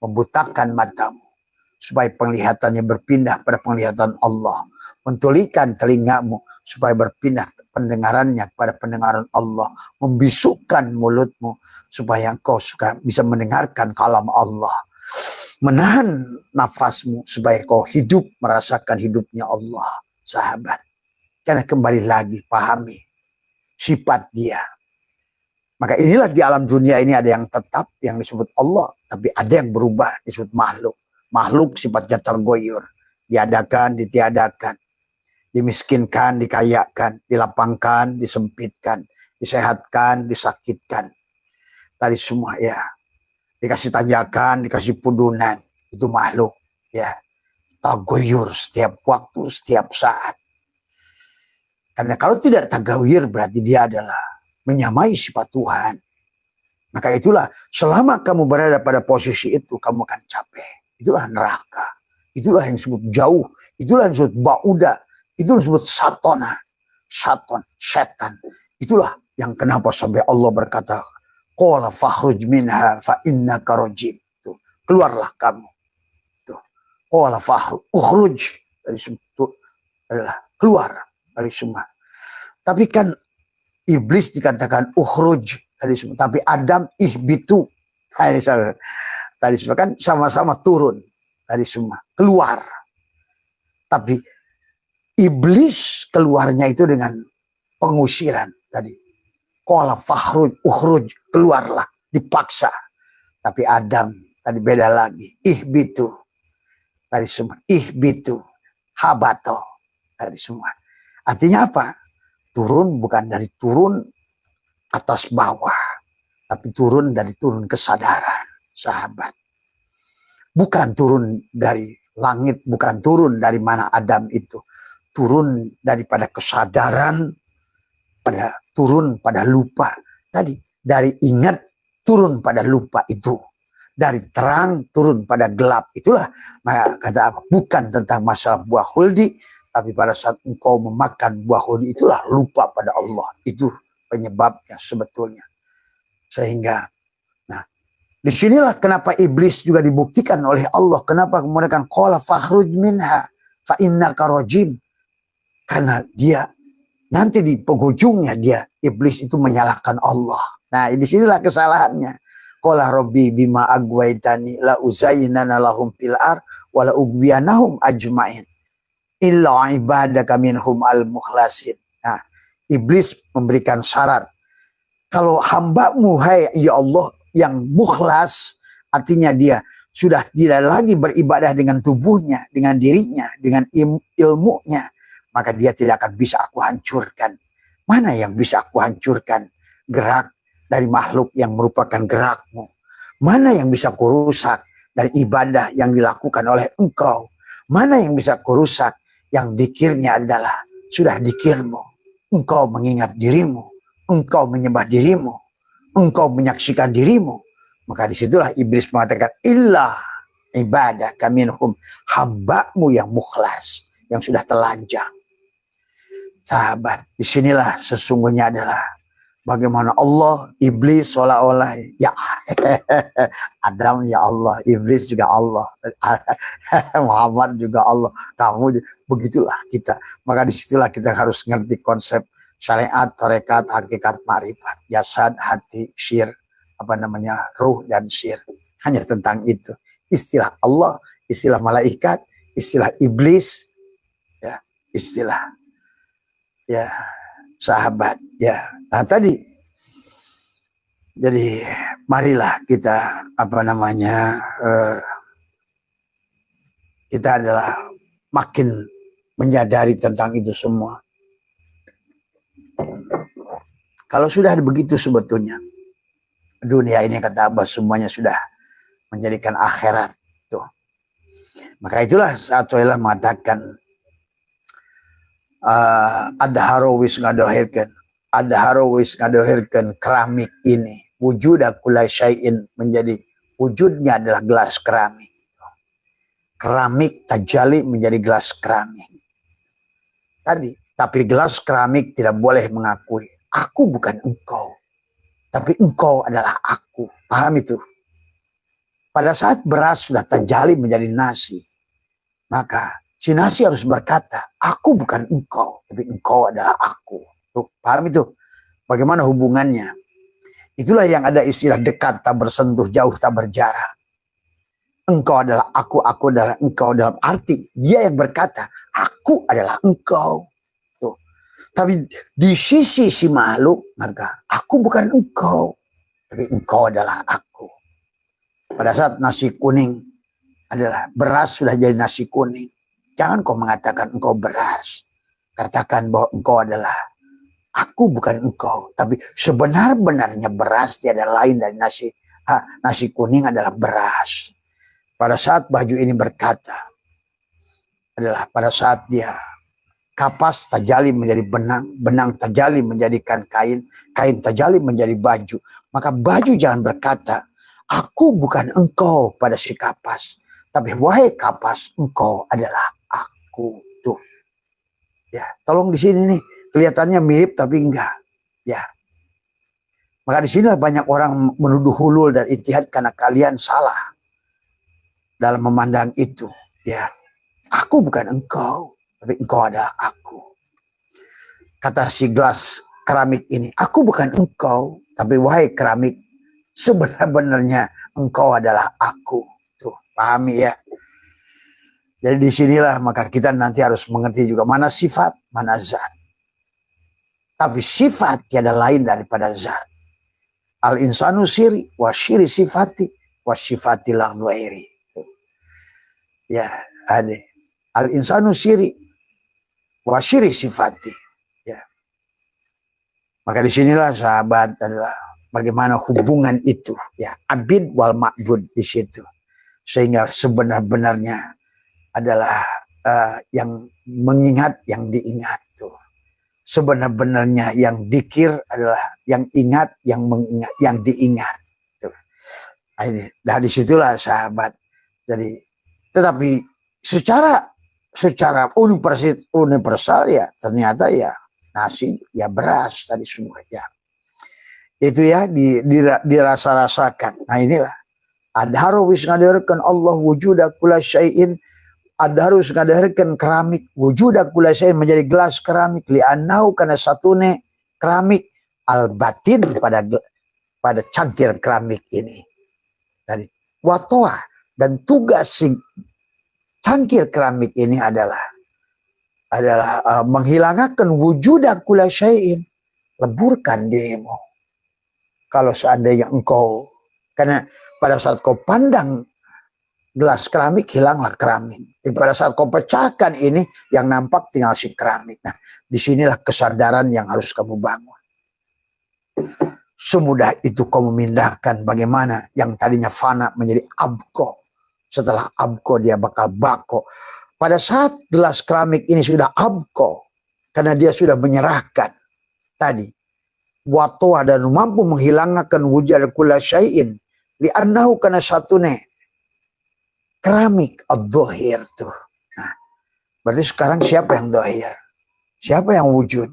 membutakan matamu, supaya penglihatannya berpindah pada penglihatan Allah. Mentulikan telingamu supaya berpindah pendengarannya pada pendengaran Allah. Membisukkan mulutmu supaya engkau bisa mendengarkan kalam Allah. Menahan nafasmu supaya kau hidup merasakan hidupnya Allah, sahabat. Karena kembali lagi pahami sifat dia. Maka inilah di alam dunia ini ada yang tetap yang disebut Allah, tapi ada yang berubah disebut makhluk. Makhluk sifatnya tergoyur, diadakan, ditiadakan, dimiskinkan, dikayakan, dilapangkan, disempitkan, disehatkan, disakitkan. Tadi semua ya, dikasih tanjakan, dikasih pudunan, itu makhluk ya, tergoyur setiap waktu, setiap saat. Karena kalau tidak tergoyur berarti dia adalah menyamai sifat Tuhan. Maka itulah selama kamu berada pada posisi itu kamu akan capek. Itulah neraka. Itulah yang disebut jauh. Itulah yang disebut bauda. Itulah yang disebut satona. Saton, setan. Itulah yang kenapa sampai Allah berkata, qala fakhruj minha fa innaka rajim. Keluarlah kamu. Qala fakhruj, ukhruj dari itu adalah keluar dari semua. Tapi kan Iblis dikatakan ukhruj tadi semua, tapi Adam ihbitu. Tadi semua kan sama-sama turun tadi semua, keluar. Tapi iblis keluarnya itu dengan pengusiran tadi. Qala fakhruj ukhruj, keluarlah, dipaksa. Tapi Adam tadi beda lagi, ihbitu tadi semua, ihbitu habato tadi semua. Artinya apa? Turun bukan dari turun atas bawah, tapi turun dari turun kesadaran, sahabat. Bukan turun dari langit, bukan turun dari mana Adam itu. Turun daripada kesadaran, turun pada lupa. Tadi, dari ingat, turun pada lupa itu. Dari terang, turun pada gelap. Itulah, maka kata apa? Bukan tentang masalah buah khuldi, tapi pada saat engkau memakan buah khuldi, itulah lupa pada Allah. Itu penyebabnya sebetulnya. Sehingga, nah, disinilah kenapa iblis juga dibuktikan oleh Allah. Kenapa kemudian qala fakhruj minha fa innaka rajim. Karena dia nanti di penghujungnya dia iblis itu menyalahkan Allah. Nah, disinilah kesalahannya. Qala rabbi bima agwaitani la uzayyinana lahum fil ar wa la ugwiyanahum ajmain illa ibadaka minhum al mukhlasin. Nah, iblis memberikan syarat. Kalau hambamu, hai ya Allah, yang mukhlas, artinya dia sudah tidak lagi beribadah dengan tubuhnya, dengan dirinya, dengan ilmunya, maka dia tidak akan bisa aku hancurkan. Mana yang bisa aku hancurkan? Gerak dari makhluk yang merupakan gerakmu. Mana yang bisa kurusak dari ibadah yang dilakukan oleh engkau? Mana yang bisa kurusak yang dikirnya adalah sudah dikirmu? Engkau mengingat dirimu, engkau menyembah dirimu, engkau menyaksikan dirimu. Maka disitulah iblis mengatakan illah ibadah kaminhum, hambamu yang mukhlas, yang sudah telanjang. Sahabat, disinilah sesungguhnya adalah bagaimana Allah, iblis seolah-olah ya Adam ya Allah, iblis juga Allah, Muhammad juga Allah, kamu begitulah kita. Maka disitulah kita harus ngerti konsep syariat, tarekat, hakikat, ma'rifat, jasad, hati, syir, ruh dan syir. Hanya tentang itu. Istilah Allah, istilah malaikat, istilah iblis, ya, istilah ya sahabat, ya. Nah tadi, jadi marilah kita kita adalah makin menyadari tentang itu semua. Kalau sudah begitu sebetulnya dunia ini kata Abbas semuanya sudah menjadikan akhirat tuh. Maka itulah saat Soelah mengatakan adharawis ngadohirkan keramik ini wujuda kulai syai'in, menjadi wujudnya adalah gelas keramik. Keramik tajali menjadi gelas keramik. Tadi, tapi gelas keramik tidak boleh mengakui aku bukan engkau, tapi engkau adalah aku. Paham itu? Pada saat beras sudah tajali menjadi nasi, maka si nasi harus berkata, aku bukan engkau, tapi engkau adalah aku. Tuh, paham itu? Bagaimana hubungannya? Itulah yang ada istilah dekat tak bersentuh, jauh tak berjarak. Engkau adalah aku adalah engkau, dalam arti dia yang berkata, aku adalah engkau. Tuh. Tapi di sisi si makhluk, maka aku bukan engkau, tapi engkau adalah aku. Pada saat nasi kuning adalah beras sudah jadi nasi kuning, jangan kau mengatakan engkau beras. Katakan bahwa engkau adalah aku bukan engkau. Tapi sebenar-benarnya beras tiada lain dari nasi kuning adalah beras. Pada saat baju ini berkata adalah pada saat dia kapas tajali menjadi benang, benang tajali menjadikan kain, kain tajali menjadi baju. Maka baju jangan berkata, aku bukan engkau pada si kapas. Tapi wahai kapas, engkau adalah aku. Tuh. Ya, tolong di sini nih, kelihatannya mirip tapi enggak. Ya. Maka di sini banyak orang menuduh hulul dan ittihad karena kalian salah dalam memandang itu. Ya. Aku bukan engkau, tapi engkau adalah aku. Kata si gelas keramik ini, aku bukan engkau, tapi wahai keramik, sebenarnya engkau adalah aku. Tuh, pahami ya. Jadi disinilah maka kita nanti harus mengerti juga mana sifat, mana zat. Tapi sifat tiada lain daripada zat. Al insanu siri, wa syiri sifati, wa sifati la ghairi. Ya, ada. Al insanu siri, wa syiri sifati. Ya. Maka disinilah sahabat adalah bagaimana hubungan itu, ya, abid wal ma'bud di situ. Sehingga sebenar-benarnya adalah yang mengingat, yang diingat tuh. Sebenar-benarnya yang dikir adalah yang ingat, yang mengingat, yang diingat. Tuh. Nah disitulah sahabat. Jadi, tetapi secara universal ya ternyata ya nasi, ya beras tadi semua ya. Itu ya dirasa-rasakan. Nah inilah. Adharu wis ngadarkan Allah wujuda kula syai'in. Adharu wis ngadarkan keramik wujuda kula syai'in menjadi gelas keramik li'annahu karena satune keramik al-batin pada cangkir keramik ini. Tadi watoa dan tugas si cangkir keramik ini adalah menghilangkan wujuda kula syai'in, leburkan dirimu. Kalau seandainya engkau, karena pada saat kau pandang gelas keramik, hilanglah keramik. Pada saat kau pecahkan ini, yang nampak tinggal si keramik. Nah, disinilah kesadaran yang harus kamu bangun. Semudah itu kau memindahkan bagaimana yang tadinya fana menjadi abko. Setelah abko dia bakal bako. Pada saat gelas keramik ini sudah abko, karena dia sudah menyerahkan tadi. Watoa dan mampu menghilangkan wujud kula syai'in. Li'annahu karena satune keramik ad-dhahir tuh. Nah, berarti sekarang siapa yang dhahir? Siapa yang wujud?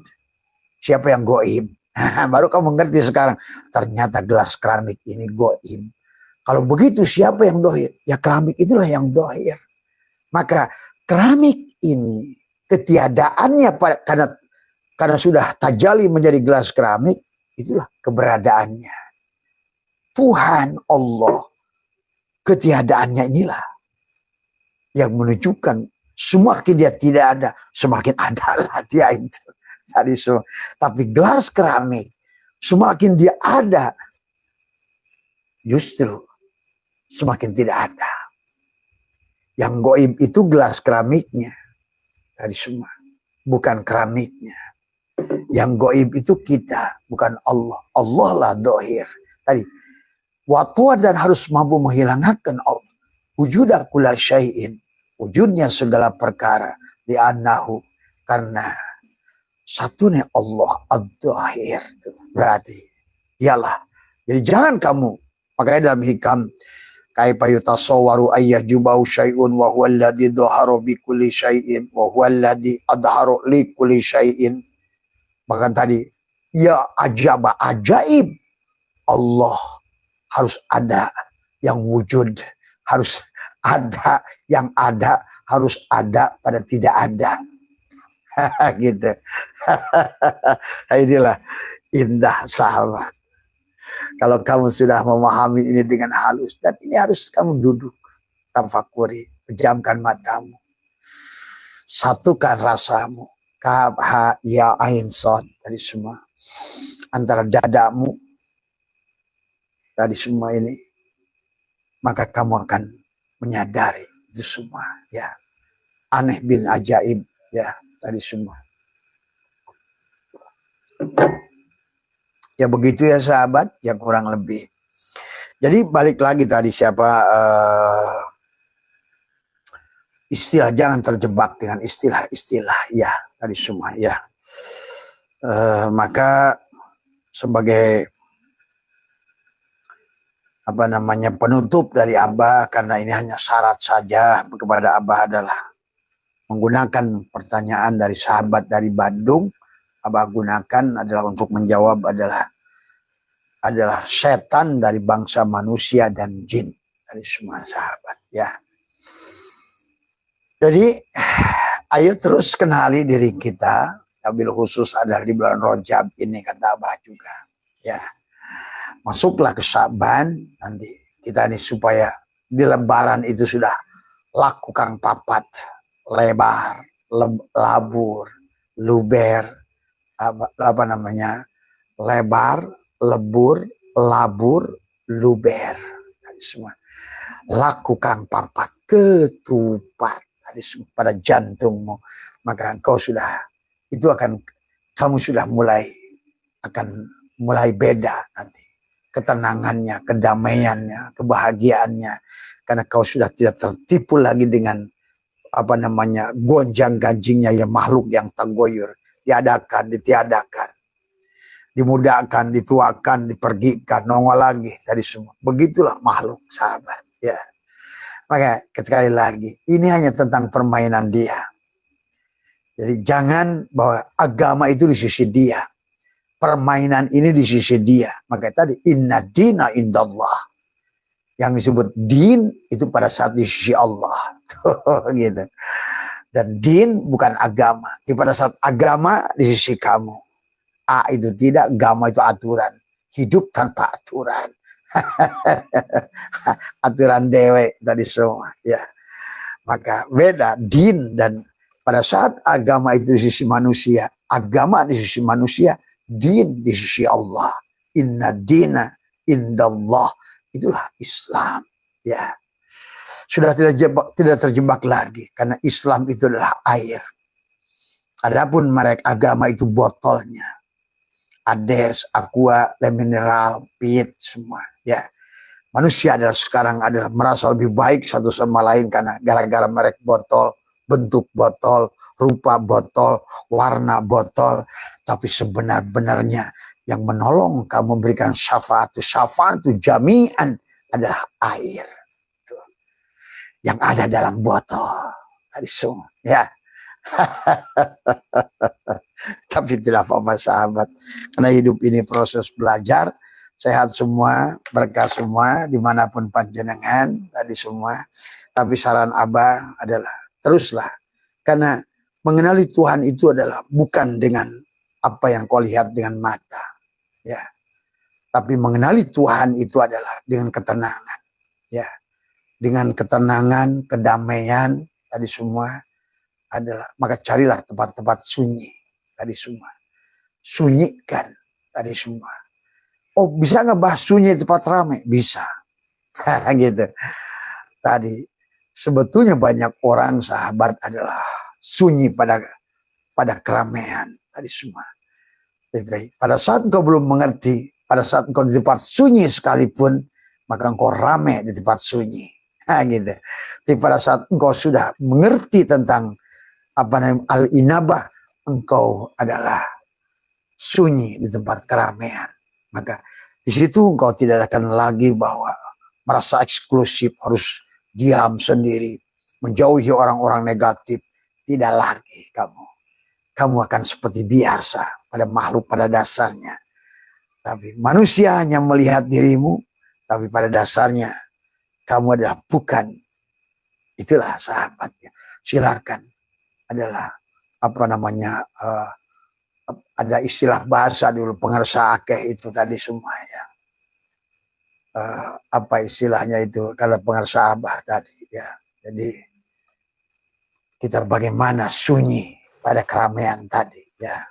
Siapa yang goib? Nah, baru kamu mengerti sekarang. Ternyata gelas keramik ini goib. Kalau begitu siapa yang dhahir? Ya keramik itulah yang dhahir. Maka keramik ini ketiadaannya karena sudah tajali menjadi gelas keramik, itulah keberadaannya. Tuhan Allah, ketiadaannya inilah yang menunjukkan semakin dia tidak ada, semakin adalah dia itu. Tadi so, tapi gelas keramik semakin dia ada, justru semakin tidak ada. Yang goib itu gelas keramiknya tadi semua, bukan keramiknya. Yang goib itu kita, bukan Allah. Allah lah dhahir. Tadi waktu dan harus mampu menghilangkan Allah. Wujuda kula syai'in, wujudnya segala perkara, li'annahu karena satunya Allah ad-dhahir. Berarti dialah. Jadi jangan kamu, makanya dalam hikam kaifa yutasawwaru ayyajubau syai'un wa huwa alladhi dhahara bi kulli syai'in wa huwa alladhi adhara li kulli syai'in. Bahkan tadi ya ajaib Allah harus ada yang wujud, harus ada yang ada, harus ada pada tidak ada. Gitu. Inilah indah sahabat. Kalau kamu sudah memahami ini dengan halus, dan ini harus kamu duduk, tafakuri, pejamkan matamu, satukan rasamu, kaf ha ya ain shad tadi semua antara dadamu tadi semua ini, maka kamu akan menyadari itu semua ya, aneh bin ajaib ya tadi semua. Ya begitu ya sahabat, yang kurang lebih. Jadi balik lagi tadi istilah, jangan terjebak dengan istilah-istilah ya tadi semua ya. Maka sebagai penutup dari Abah, karena ini hanya syarat saja kepada Abah adalah menggunakan pertanyaan dari sahabat dari Bandung. Abah gunakan adalah untuk menjawab adalah setan dari bangsa manusia dan jin dari semua sahabat ya. Jadi ayo terus kenali diri kita, Nabil khusus adalah di bulan Rajab ini, kata Abah juga. Ya, masuklah ke Syaban nanti kita ini supaya di Lebaran itu sudah laku kang papat, lebar, labur, luber, apa namanya, lebar, lebur, labur, luber, tadi semua. Laku kang papat, ketupat tadi semua pada jantungmu, maka engkau sudah, itu akan, kamu sudah akan mulai beda nanti, ketenangannya, kedamaiannya, kebahagiaannya, karena kau sudah tidak tertipu lagi dengan apa namanya, gonjang ganjingnya ya makhluk yang tagoyur, diadakan, ditiadakan, dimudahkan, dituakan, dipergikan, nongol lagi tadi semua. Begitulah makhluk, sahabat. Ya, maka sekali lagi ini hanya tentang permainan dia. Jadi jangan bahwa agama itu di sisi dia, permainan ini di sisi dia. Maka tadi inna dina indallah, yang disebut din itu pada saat di sisi Allah. Gitu. Dan din bukan agama. Di pada saat agama di sisi kamu. A itu tidak, agama itu aturan. Hidup tanpa aturan. Aturan dewe tadi semua. Ya. Maka beda din, dan pada saat agama itu di sisi manusia, agama di sisi manusia, din di sisi Allah. Inna dina indallah, itulah Islam. Ya, sudah tidak terjebak lagi, karena Islam itu adalah air. Adapun merek agama itu botolnya, ades, aqua, le mineral, pit, semua. Ya, manusia sekarang adalah merasa lebih baik satu sama lain karena gara-gara merek botol, bentuk botol, rupa botol, warna botol. Tapi sebenar-benarnya yang menolong kamu memberikan syafaat itu jami'an adalah air. Tuh. Yang ada dalam botol. Tadi semua. Ya. Tapi tidak apa-apa sahabat. Karena hidup ini proses belajar. Sehat semua, berkah semua, dimanapun panjenengan, tadi semua. Tapi saran Abah adalah teruslah. Karena mengenali Tuhan itu adalah bukan dengan apa yang kau lihat dengan mata. Ya. Tapi mengenali Tuhan itu adalah dengan ketenangan. Ya. Dengan ketenangan, kedamaian, tadi semua adalah, maka carilah tempat-tempat sunyi, tadi semua. Sunyikan, tadi semua. Oh, bisa nggak bahas sunyi di tempat ramai? Bisa. Gitu. Tadi sebetulnya banyak orang sahabat adalah sunyi pada keramaian, tadi semua. Jadi, pada saat engkau belum mengerti, pada saat engkau di tempat sunyi sekalipun, maka engkau ramai di tempat sunyi. Gitu. Tapi pada saat engkau sudah mengerti tentang apa namanya al-inabah, engkau adalah sunyi di tempat keramaian. Maka di situ engkau tidak akan lagi bahwa merasa eksklusif, harus diam sendiri, menjauhi orang-orang negatif. Tidak lagi kamu. Kamu akan seperti biasa pada makhluk pada dasarnya. Tapi manusia hanya melihat dirimu, tapi pada dasarnya kamu adalah bukan. Itulah sahabatnya. Silakan. Adalah apa namanya, ada istilah bahasa dulu, pengersa akeh itu tadi semua ya. Apa istilahnya itu kalau pengersa Abah tadi ya. Jadi kita bagaimana sunyi pada keramaian tadi ya.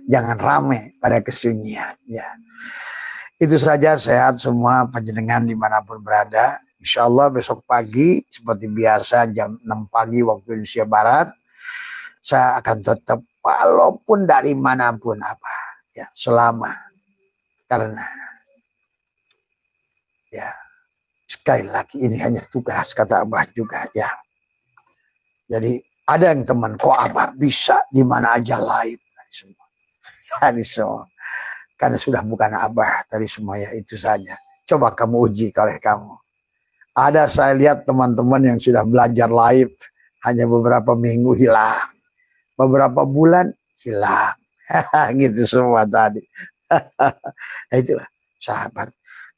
Jangan ramai pada kesunyian ya. Itu saja, sehat semua panjenengan dimanapun berada. Insya Allah besok pagi seperti biasa jam 6 pagi waktu Indonesia Barat saya akan tetap walaupun dari manapun apa ya, selama, karena ya sekali lagi ini hanya tugas, kata Abah juga ya. Jadi ada yang teman, kok Abah bisa di mana aja live tadi semua. Karena sudah bukan Abah tadi semua ya, itu saja. Coba kamu uji kalau kamu. Ada saya lihat teman-teman yang sudah belajar live hanya beberapa minggu hilang. Beberapa bulan hilang. Gitu semua tadi. Itulah sahabat.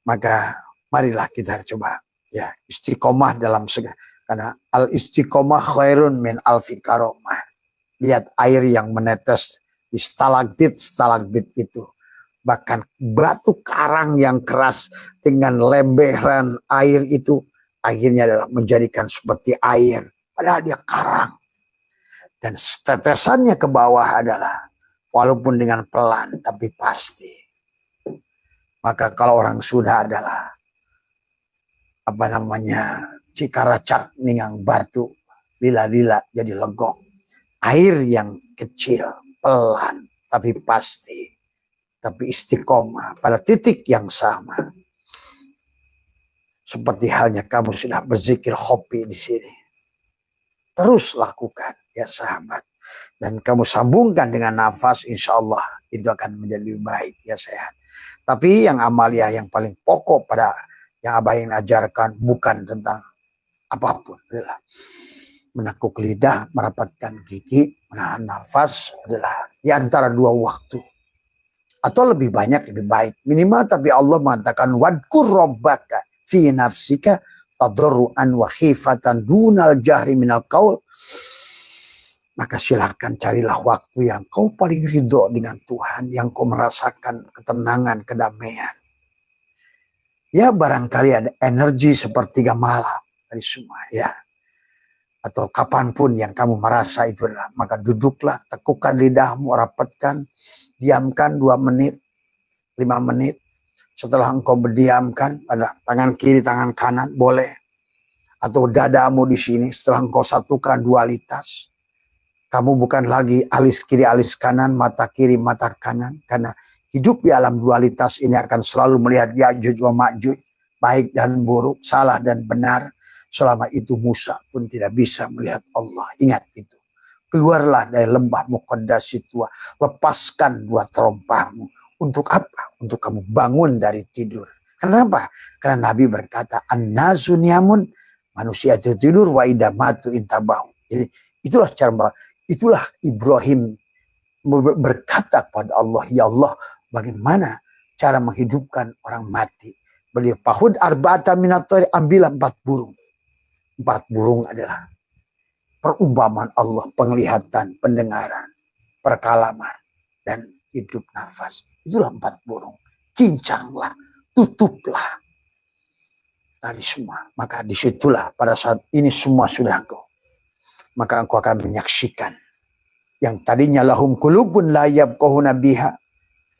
Maka marilah kita coba ya istiqomah dalam segala. Karena al istiqomah khairun min alfi karomah. Lihat air yang menetes di stalaktit itu. Bahkan batu karang yang keras dengan lemberan air itu akhirnya adalah menjadikan seperti air. Padahal dia karang. Dan tetesannya ke bawah adalah walaupun dengan pelan tapi pasti. Maka kalau orang Sunda adalah cikaracak ningang batu, lila-lila jadi legok. Air yang kecil, pelan tapi pasti. Tapi istiqomah pada titik yang sama. Seperti halnya kamu sudah berzikir hobi di sini. Terus lakukan ya sahabat. Dan kamu sambungkan dengan nafas, insya Allah itu akan menjadi lebih baik ya sehat. Tapi yang amalia yang paling pokok pada yang Abah ingin ajarkan bukan tentang apapun. Adalah menekuk lidah, merapatkan gigi, menahan nafas adalah di antara dua waktu. Atau lebih banyak lebih baik. Minimal tapi Allah mengatakan wadkur rabbaka fi nafsika tadarruan wa khifatan dunal jahri minal qaul. Maka silakan carilah waktu yang kau paling ridho dengan Tuhan, yang kau merasakan ketenangan, kedamaian. Ya barangkali ada energi sepertiga malam dari semua ya. Atau kapanpun yang kamu merasa itu adalah, maka duduklah, tekukkan lidahmu, rapatkan, diamkan 2 menit, 5 menit. Setelah engkau berdiamkan, ada tangan kiri, tangan kanan, boleh. Atau dadamu di sini, setelah engkau satukan dualitas. Kamu bukan lagi alis kiri, alis kanan, mata kiri, mata kanan. Karena hidup di alam dualitas ini akan selalu melihat Ya'juj wa Ma'juj, baik dan buruk, salah dan benar. Selama itu Musa pun tidak bisa melihat Allah. Ingat itu. Keluarlah dari lembah Muqaddas itu. Lepaskan 2 terompahmu. Untuk apa? Untuk kamu bangun dari tidur. Kenapa? Karena Nabi berkata, an-nasu niyamun, manusia itu tidur, wa idamatu intabau. Jadi itulah Ibrahim berkata kepada Allah, ya Allah, bagaimana cara menghidupkan orang mati? Beliau pahud arba'ata minatori, ambillah 4 burung. 4 burung adalah perumpamaan Allah, penglihatan, pendengaran, perkalaman, dan hidup nafas. Itulah 4 burung. Cincanglah, tutuplah tadi semua. Maka disitulah pada saat ini semua sudah engkau. Maka engkau akan menyaksikan yang tadinya lahum qulubun la yabqahuna biha,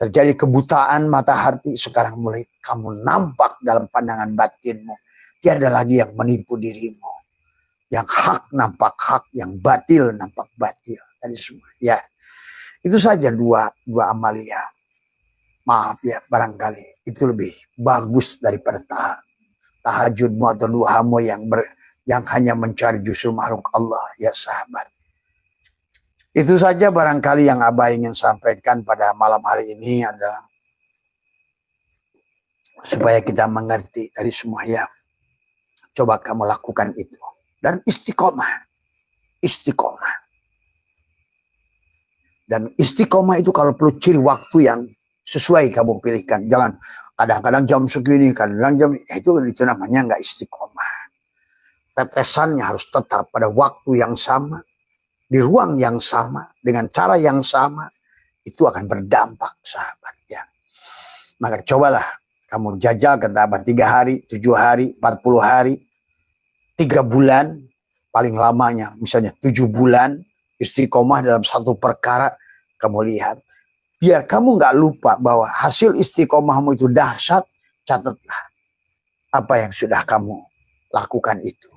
terjadi kebutaan mata hati, sekarang mulai kamu nampak dalam pandangan batinmu. Tiada lagi yang menipu dirimu. Yang hak nampak hak, yang batil nampak batil. Tadi semua. Ya, itu saja dua amalia. Maaf ya, barangkali itu lebih bagus daripada tahajudmu atau duhamu yang hanya mencari justru makhluk Allah ya sahabat. Itu saja barangkali yang Abah ingin sampaikan pada malam hari ini adalah supaya kita mengerti dari semua ya. Coba kamu lakukan itu. Dan istiqomah. Istiqomah. Dan istiqomah itu kalau perlu ciri waktu yang sesuai kamu pilihkan. Jangan kadang-kadang jam segini, kadang-kadang jam itu namanya nggak istiqomah. Tetesannya harus tetap pada waktu yang sama, di ruang yang sama, dengan cara yang sama. Itu akan berdampak sahabat ya. Maka cobalah kamu jajal kata Abah 3 hari, 7 hari, 40 hari, 3 bulan, paling lamanya misalnya 7 bulan istiqomah dalam satu perkara. Kamu lihat, biar kamu nggak lupa bahwa hasil istiqomahmu itu dahsyat, catatlah apa yang sudah kamu lakukan itu.